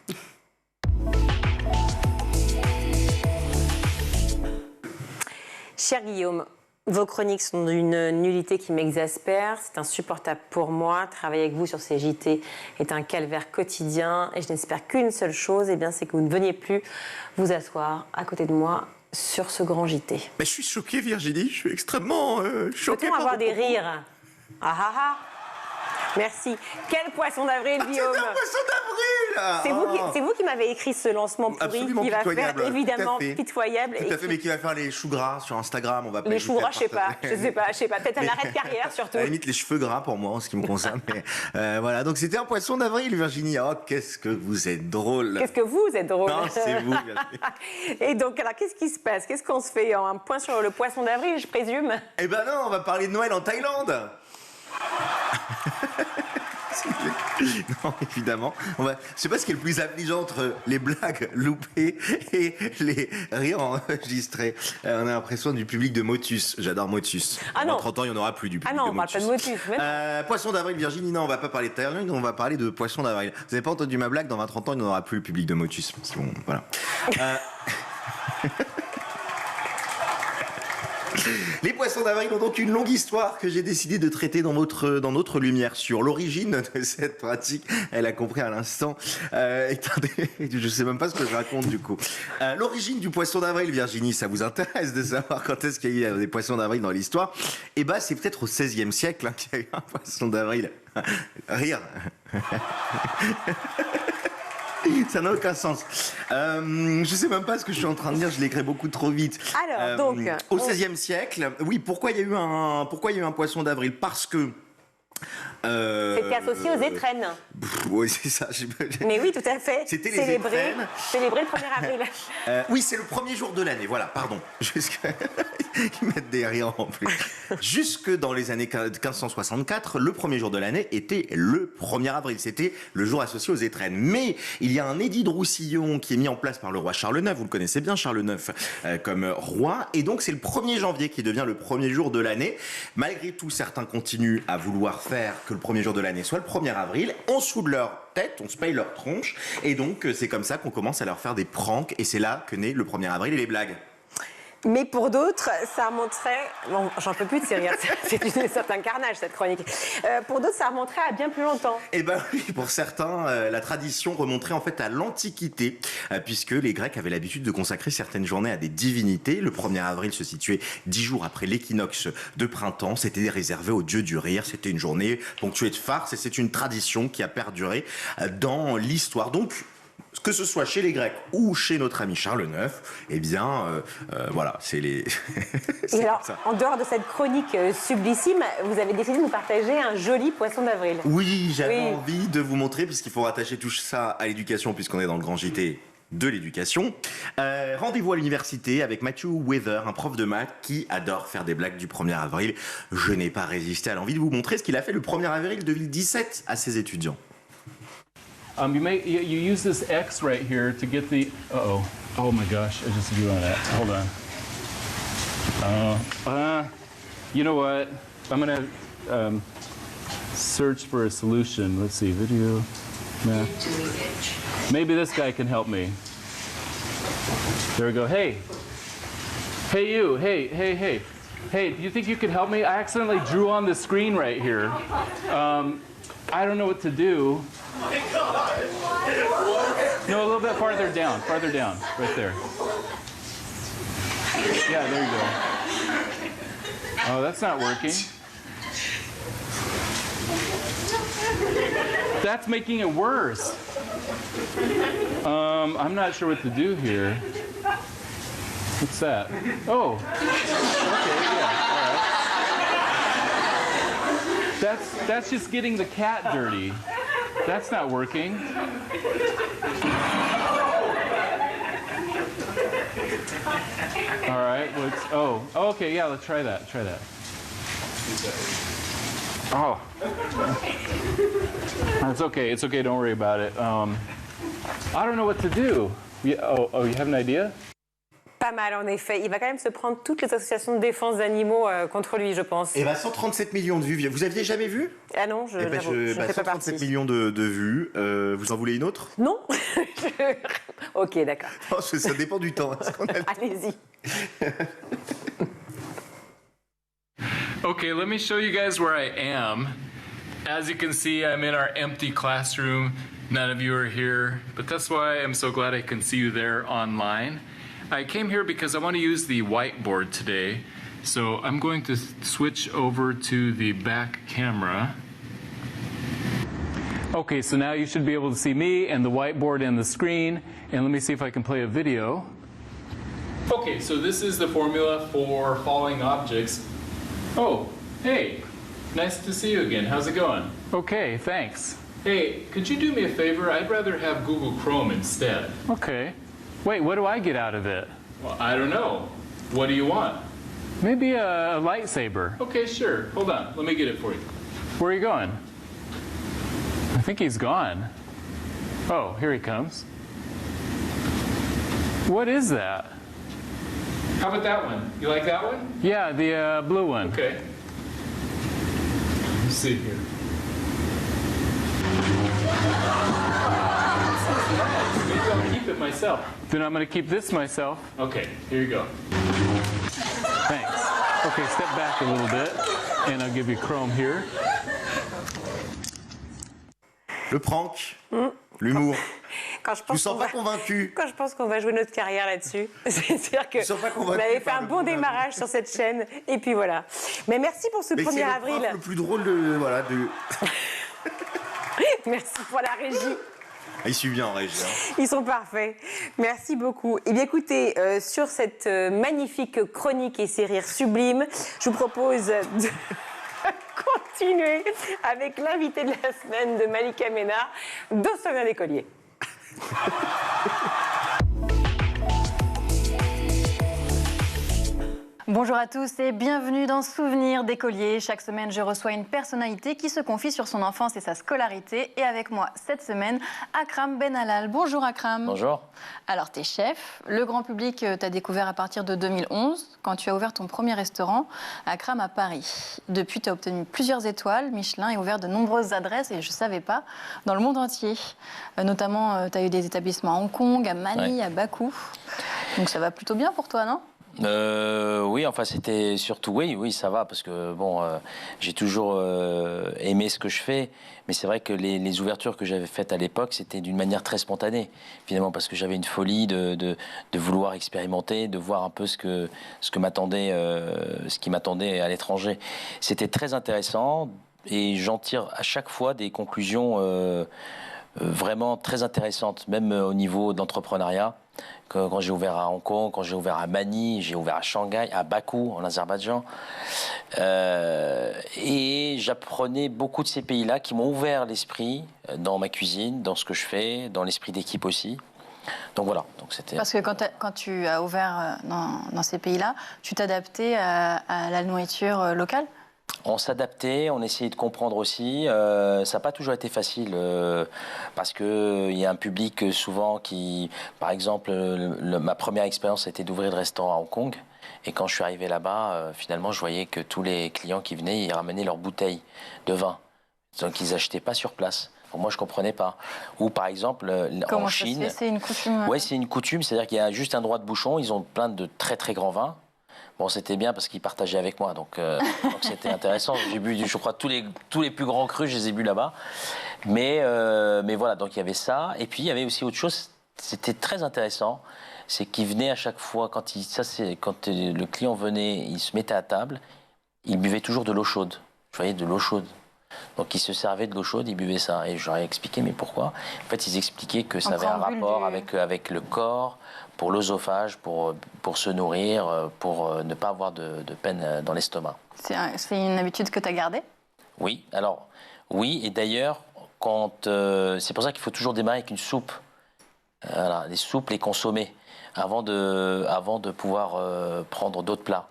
Speaker 1: Cher Guillaume, vos chroniques sont d'une nullité qui m'exaspère. C'est insupportable pour moi. Travailler avec vous sur ces JT est un calvaire quotidien. Et je n'espère qu'une seule chose, c'est que vous ne veniez plus vous asseoir à côté de moi sur ce grand JT.
Speaker 10: Mais je suis choquée, Virginie. Je suis extrêmement choquée.
Speaker 1: Peut-on avoir des rires? Ah ah ah. Merci. Quel poisson d'avril, Guillaume!
Speaker 10: C'est un poisson d'avril!
Speaker 1: C'est vous qui m'avez écrit ce lancement pourri.
Speaker 10: Absolument
Speaker 1: qui va
Speaker 10: pitoyable.
Speaker 1: faire évidemment pitoyable.
Speaker 10: Tout à fait, mais qui va faire les choux gras sur Instagram. On va
Speaker 1: les choux gras, je sais pas. Peut-être un arrêt de carrière surtout.
Speaker 10: À la limite, les cheveux gras pour moi en ce qui me concerne. Mais, voilà, donc c'était un poisson d'avril, Virginie. Oh, qu'est-ce que vous êtes drôle!
Speaker 1: Qu'est-ce que vous êtes drôle!
Speaker 10: Non, c'est vous, Virginie.
Speaker 1: Et donc, alors, qu'est-ce qui se passe? Qu'est-ce qu'on se fait? Un point sur le poisson d'avril, je présume?
Speaker 10: Eh ben non, on va parler de Noël en Thaïlande. S'il vous plaît. Non, évidemment. Je sais pas ce qui est le plus affligeant entre les blagues loupées et les rires enregistrés. On a l'impression du public de Motus. J'adore Motus. Dans 30 ans, il n'y en aura plus du public de Motus.
Speaker 1: Ah non, on parle pas de Motus.
Speaker 10: Poisson d'avril, Virginie, non, on va pas parler de Tyrone, on va parler de Poisson d'avril. Vous n'avez pas entendu ma blague, dans 20-30 ans, il n'y en aura plus le public de Motus. Bon, voilà. Les poissons d'avril ont donc une longue histoire que j'ai décidé de traiter dans notre lumière sur l'origine de cette pratique. Elle a compris à l'instant. Je sais même pas ce que je raconte du coup. L'origine du poisson d'avril, Virginie, ça vous intéresse de savoir quand est-ce qu'il y a eu des poissons d'avril dans l'histoire? Eh ben, c'est peut-être au XVIe siècle qu'il y a eu un poisson d'avril. Rire. Ça n'a aucun sens. Je sais même pas ce que je suis en train de dire, je l'écris beaucoup trop vite.
Speaker 1: Alors, donc...
Speaker 10: Au XVIe siècle, oui, pourquoi il y a eu un poisson d'avril? Parce que...
Speaker 1: C'était associé aux étrennes.
Speaker 10: Oui, c'est ça.
Speaker 1: Mais oui, tout à fait.
Speaker 10: C'était les étrennes.
Speaker 1: Célébrer le 1er avril.
Speaker 10: Oui, c'est le premier jour de l'année, voilà, pardon. Ils mettent des rires en plus. Jusque dans les années 1564, le premier jour de l'année était le 1er avril. C'était le jour associé aux étrennes. Mais il y a un édit de Roussillon qui est mis en place par le roi Charles IX. Vous le connaissez bien, Charles IX, comme roi. Et donc, c'est le 1er janvier qui devient le premier jour de l'année. Malgré tout, certains continuent à vouloir faire que le premier jour de l'année soit le 1er avril. On soude leur tête, on se paye leur tronche. Et donc, c'est comme ça qu'on commence à leur faire des pranks. Et c'est là que naît le 1er avril et les blagues.
Speaker 1: Mais pour d'autres, ça remonterait... Bon, j'en peux plus de ces rires, c'est un carnage cette chronique. Pour d'autres, ça remonterait à bien plus longtemps.
Speaker 10: Eh ben oui, pour certains, la tradition remonterait en fait à l'Antiquité, puisque les Grecs avaient l'habitude de consacrer certaines journées à des divinités. Le 1er avril se situait 10 jours après l'équinoxe de printemps. C'était réservé au dieu du rire. C'était une journée ponctuée de farce et c'est une tradition qui a perduré dans l'histoire. Donc, que ce soit chez les Grecs ou chez notre ami Charles IX, eh bien, voilà, c'est les...
Speaker 1: Et alors, en dehors de cette chronique sublissime, vous avez décidé de nous partager un joli poisson d'avril.
Speaker 10: Oui, j'avais envie de vous montrer, puisqu'il faut rattacher tout ça à l'éducation, puisqu'on est dans le grand JT de l'éducation. Rendez-vous à l'université avec Matthew Weather, un prof de maths qui adore faire des blagues du 1er avril. Je n'ai pas résisté à l'envie de vous montrer ce qu'il a fait le 1er avril 2017 à ses étudiants.
Speaker 11: You use this X right here to get the... Uh-oh. Oh my gosh, I just drew on that. Hold on. You know what? I'm going to search for a solution. Let's see, video, math. Maybe this guy can help me. There we go. Hey. Hey you. Hey. Hey, do you think you could help me? I accidentally drew on the screen right here. I don't know what to do. No, a little bit farther down, right there. Yeah, there you go. Oh, that's not working. That's making it worse. I'm not sure what to do here. What's that? Oh, okay, yeah, all right. That's just getting the cat dirty. That's not working. All right, okay, yeah, let's try that, Oh. It's okay, don't worry about it. I don't know what to do. You have an idea?
Speaker 1: Pas mal en effet. Il va quand même se prendre toutes les associations de défense d'animaux contre lui, je pense.
Speaker 10: Et bien 137 millions de vues. Vous aviez jamais vu?
Speaker 1: Ah non, je ne fais pas
Speaker 10: 137
Speaker 1: partie.
Speaker 10: millions de vues. Vous en voulez une autre?
Speaker 1: Non. Ok, d'accord.
Speaker 10: Ça dépend du temps.
Speaker 1: Allez-y.
Speaker 12: Okay, let me show you guys where I am. As you can see, I'm in our empty classroom. None of you are here, but that's why I'm so glad I can see you there online. I came here because I want to use the whiteboard today. So I'm going to switch over to the back camera.
Speaker 11: Okay, so now you should be able to see me and the whiteboard and the screen. And let me see if I can play a video.
Speaker 12: Okay, so this is the formula for falling objects. Oh, hey, nice to see you again. How's it going?
Speaker 11: Okay, thanks.
Speaker 12: Hey, could you do me a favor? I'd rather have Google Chrome instead.
Speaker 11: Okay. Wait, what do I get out of it?
Speaker 12: Well, I don't know. What do you want?
Speaker 11: Maybe a lightsaber.
Speaker 12: Okay, sure. Hold on. Let me get it for you.
Speaker 11: Where are you going? think he's gone. Oh, here he comes. What is that?
Speaker 12: How about that one? You like that one?
Speaker 11: Yeah, the blue one.
Speaker 12: Okay. Let's see here. Maybe I'll keep it myself.
Speaker 11: Then I'm going to keep this myself.
Speaker 12: Okay, here you go.
Speaker 11: Thanks. Okay, step back a little bit, and I'll give you Chrome here.
Speaker 10: Le prank, l'humour.
Speaker 1: Quand je
Speaker 10: Tu ne
Speaker 1: pense
Speaker 10: sens
Speaker 1: qu'on
Speaker 10: pas
Speaker 1: va-
Speaker 10: convaincu?
Speaker 1: Quand je pense qu'on va jouer notre carrière là-dessus, c'est-à-dire que
Speaker 10: Ils sont pas
Speaker 1: vous
Speaker 10: convaincus
Speaker 1: avez fait
Speaker 10: par
Speaker 1: un
Speaker 10: le
Speaker 1: bon
Speaker 10: gouvernement.
Speaker 1: démarrage sur cette chaîne, et puis voilà. Mais merci pour ce
Speaker 10: Mais
Speaker 1: 1er
Speaker 10: c'est
Speaker 1: avril.
Speaker 10: le plus drôle de... Voilà, de...
Speaker 1: Merci pour la régie.
Speaker 10: Ah, il suit bien en régie. Hein.
Speaker 1: Ils sont parfaits. Merci beaucoup. Eh bien, écoutez, sur cette magnifique chronique et ces rires sublimes, je vous propose de continuer avec l'invité de la semaine de Malika Ménard, Sonia Descolliers.
Speaker 13: Bonjour à tous et bienvenue dans Souvenirs d'écoliers. Chaque semaine, je reçois une personnalité qui se confie sur son enfance et sa scolarité. Et avec moi cette semaine, Akram Benallal. Bonjour Akram.
Speaker 14: Bonjour.
Speaker 13: Alors, tu es chef. Le grand public t'a découvert à partir de 2011, quand tu as ouvert ton premier restaurant, Akram, à Paris. Depuis, tu as obtenu plusieurs étoiles Michelin et ouvert de nombreuses adresses, et je ne savais pas, dans le monde entier. Notamment, tu as eu des établissements à Hong Kong, à Manille, à Bakou. Donc ça va plutôt bien pour toi, non ?
Speaker 14: Oui, enfin c'était surtout oui, ça va parce que bon, j'ai toujours aimé ce que je fais, mais c'est vrai que les ouvertures que j'avais faites à l'époque, c'était d'une manière très spontanée, finalement, parce que j'avais une folie de vouloir expérimenter, de voir un peu ce qui m'attendait à l'étranger. C'était très intéressant et j'en tire à chaque fois des conclusions vraiment très intéressantes, même au niveau d'entrepreneuriat. Quand j'ai ouvert à Hong Kong, quand j'ai ouvert à Manille, j'ai ouvert à Shanghai, à Bakou, en Azerbaïdjan. Et j'apprenais beaucoup de ces pays-là qui m'ont ouvert l'esprit dans ma cuisine, dans ce que je fais, dans l'esprit d'équipe aussi. Donc voilà. Donc c'était...
Speaker 13: Parce que quand tu as ouvert dans ces pays-là, tu t'adaptais à la nourriture locale ?
Speaker 14: On s'adaptait, on essayait de comprendre aussi. Ça n'a pas toujours été facile parce qu'il y a un public souvent qui... Par exemple, ma première expérience a été d'ouvrir le restaurant à Hong Kong. Et quand je suis arrivé là-bas, finalement, je voyais que tous les clients qui venaient, ils ramenaient leurs bouteilles de vin. Donc, ils n'achetaient pas sur place. Donc, moi, je ne comprenais pas. Ou par exemple, en Chine...
Speaker 13: Comment ça se fait ? C'est une coutume ?
Speaker 14: Oui, c'est une coutume. C'est-à-dire qu'il y a juste un droit de bouchon. Ils ont plein de très, très grands vins. Bon, c'était bien parce qu'ils partageaient avec moi, donc c'était intéressant. J'ai bu, je crois, tous les plus grands crus, je les ai bu là-bas. Mais voilà, donc il y avait ça. Et puis il y avait aussi autre chose, c'était très intéressant, c'est qu'ils venaient à chaque fois, quand le client venait, il se mettait à table, il buvait toujours de l'eau chaude. Je voyais de l'eau chaude. Donc ils se servaient de l'eau chaude, ils buvaient ça. Et j'aurais expliqué, mais pourquoi ? En fait, ils expliquaient que ça avait un rapport avec le corps, pour l'œsophage, pour se nourrir, pour ne pas avoir de peine dans l'estomac.
Speaker 13: C'est une habitude que tu as gardée ?
Speaker 14: Oui, alors, oui, et d'ailleurs, c'est pour ça qu'il faut toujours démarrer avec une soupe. Voilà, les soupes, les consommer, avant de pouvoir prendre d'autres plats.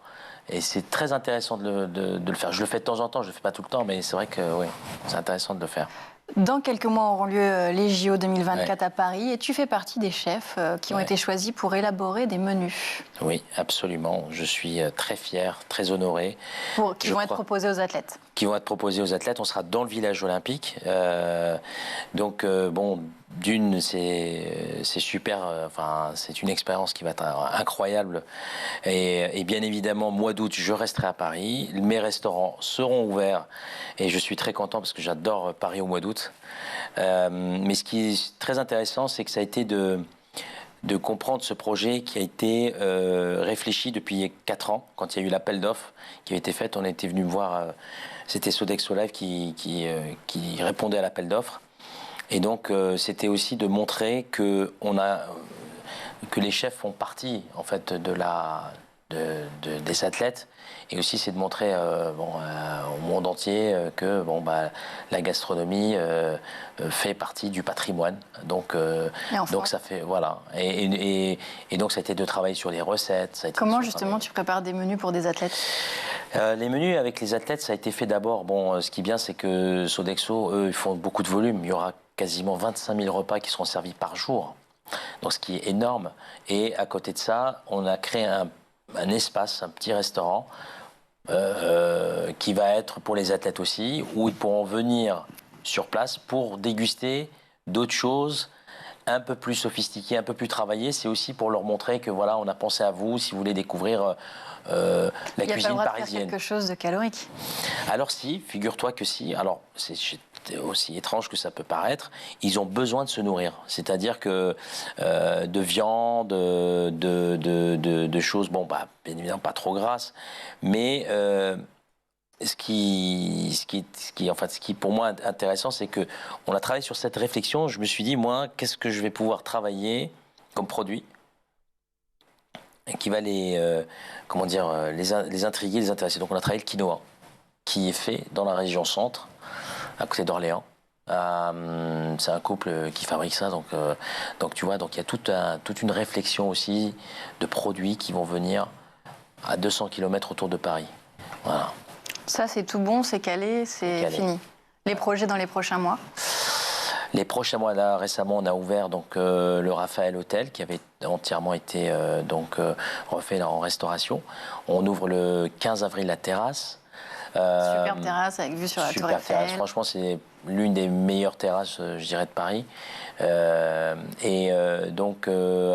Speaker 14: Et c'est très intéressant de le faire. Je le fais de temps en temps, je ne le fais pas tout le temps, mais c'est vrai que oui, c'est intéressant de le faire.
Speaker 13: Dans quelques mois auront lieu les JO 2024 à Paris et tu fais partie des chefs qui ont été choisis pour élaborer des menus.
Speaker 14: Oui, absolument. Je suis très fier, très honoré.
Speaker 13: Qui vont être proposés aux athlètes. Qui vont être proposés aux athlètes.
Speaker 14: On sera dans le village olympique. Donc, bon, d'une, c'est super. Enfin, c'est une expérience qui va être incroyable. Et bien évidemment, mois d'août, je resterai à Paris. Mes restaurants seront ouverts et je suis très content parce que j'adore Paris au mois d'août. Mais ce qui est très intéressant, c'est que ça a été de comprendre ce projet qui a été réfléchi depuis 4 ans, quand il y a eu l'appel d'offres qui a été fait. On était venu me voir, c'était Sodexo Live qui répondait à l'appel d'offres. Et donc, c'était aussi de montrer que les chefs font partie, en fait, des athlètes. Et aussi, c'est de montrer au monde entier que la gastronomie fait partie du patrimoine. Donc ça fait voilà. Et donc ça a été de travailler sur les recettes.
Speaker 13: Comment justement tu prépares des menus pour des athlètes ?
Speaker 14: Les menus avec les athlètes, ça a été fait d'abord. Bon, ce qui est bien, c'est que Sodexo, eux, ils font beaucoup de volume. Il y aura quasiment 25 000 repas qui seront servis par jour. Donc, ce qui est énorme. Et à côté de ça, on a créé un espace, un petit restaurant qui va être pour les athlètes aussi, où ils pourront venir sur place pour déguster d'autres choses un peu plus sophistiquées, un peu plus travaillées. C'est aussi pour leur montrer que voilà, on a pensé à vous si vous voulez découvrir la cuisine parisienne.
Speaker 13: Il n'y a pas le droit de faire quelque chose de calorique.
Speaker 14: Alors si, figure-toi que si. Alors c'est aussi étrange que ça peut paraître, ils ont besoin de se nourrir. C'est-à-dire que de viande, de choses, bon, bah, bien évidemment pas trop grasses, mais ce qui pour moi est intéressant, c'est que on a travaillé sur cette réflexion. Je me suis dit, moi, qu'est-ce que je vais pouvoir travailler comme produit qui va les intriguer, les intéresser. Donc on a travaillé le quinoa, qui est fait dans la région centre, à côté d'Orléans. C'est un couple qui fabrique ça, donc tu vois, donc il y a toute une réflexion aussi de produits qui vont venir à 200 km autour de Paris. Voilà.
Speaker 13: Ça, c'est tout bon, c'est calé, c'est fini. Les projets dans les prochains mois?
Speaker 14: Les prochains mois, là, récemment, on a ouvert donc, le Raphaël Hôtel, qui avait entièrement été refait en restauration. On ouvre le 15 avril la terrasse.
Speaker 13: Superbe terrasse avec vue sur la Tour Eiffel.
Speaker 14: Terrasse. Franchement, c'est l'une des meilleures terrasses, je dirais, de Paris.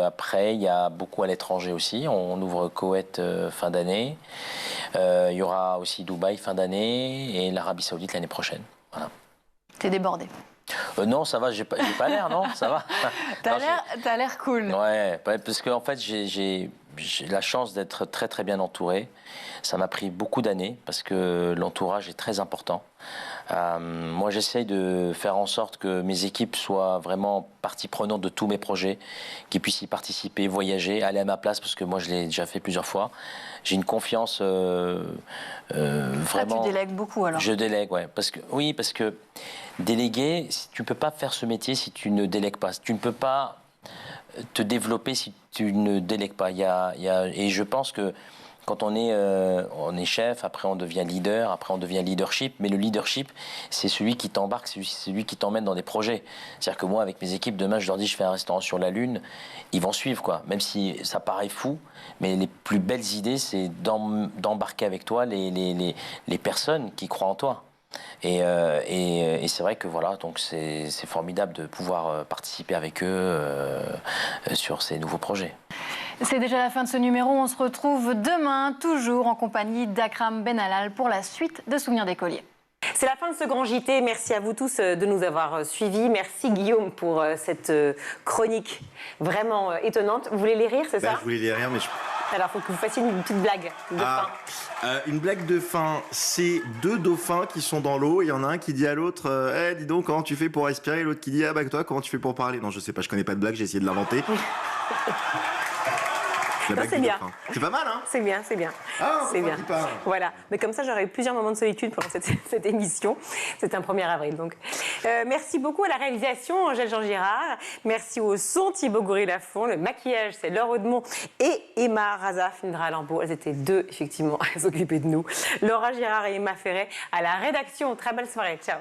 Speaker 14: Après, il y a beaucoup à l'étranger aussi. On ouvre Koweït fin d'année. Il y aura aussi Dubaï fin d'année et l'Arabie Saoudite l'année prochaine. Voilà.
Speaker 13: T'es débordé?
Speaker 14: Non, ça va, j'ai pas l'air, non, ça va.
Speaker 13: T'as l'air cool.
Speaker 14: Ouais, parce qu'en fait, j'ai la chance d'être très très bien entouré. Ça m'a pris beaucoup d'années parce que l'entourage est très important. Moi, j'essaye de faire en sorte que mes équipes soient vraiment partie prenante de tous mes projets, qu'ils puissent y participer, voyager, aller à ma place, parce que moi, je l'ai déjà fait plusieurs fois. J'ai une confiance vraiment...
Speaker 13: Tu délègues beaucoup, alors?
Speaker 14: Je délègue, ouais. Parce que déléguer, tu ne peux pas faire ce métier si tu ne délègues pas. Tu ne peux pas te développer si tu ne délègues pas. Et je pense que quand on est chef, après on devient leader, après on devient leadership, mais le leadership, c'est celui qui t'embarque, c'est celui qui t'emmène dans des projets. C'est-à-dire que moi, avec mes équipes, demain, je leur dis, je fais un restaurant sur la Lune, ils vont suivre, quoi. Même si ça paraît fou, mais les plus belles idées, c'est d'embarquer avec toi les personnes qui croient en toi. Et c'est vrai que voilà, donc c'est formidable de pouvoir participer avec eux sur ces nouveaux projets.
Speaker 13: C'est déjà la fin de ce numéro. On se retrouve demain, toujours en compagnie d'Akram Benallal pour la suite de Souvenirs d'écolier.
Speaker 1: C'est la fin de ce grand JT. Merci à vous tous de nous avoir suivis. Merci Guillaume pour cette chronique vraiment étonnante. Vous voulez les rire, c'est ça?
Speaker 10: Je voulais les rire, mais
Speaker 1: Alors, il faut que vous fassiez une petite blague de fin.
Speaker 10: Une blague de fin, c'est deux dauphins qui sont dans l'eau. Il y en a un qui dit à l'autre dis donc, comment tu fais pour respirer? L'autre qui dit toi, comment tu fais pour parler? Non, je sais pas, je connais pas de blague, j'ai essayé de l'inventer.
Speaker 1: C'est bien.
Speaker 10: C'est pas mal, hein?
Speaker 1: C'est bien, c'est bien. C'est bien. Voilà. Mais comme ça, j'aurais eu plusieurs moments de solitude pendant cette émission. C'est un 1er avril, donc. Merci beaucoup à la réalisation, Angèle Jean-Girard. Merci au son, Thibaut Goury-Lafont. Le maquillage, c'est Laure Audemont et Emma Razaf Indra-Lambeau. Elles étaient deux, effectivement, à s'occuper de nous. Laura Girard et Emma Ferret à la rédaction. Très belle soirée. Ciao.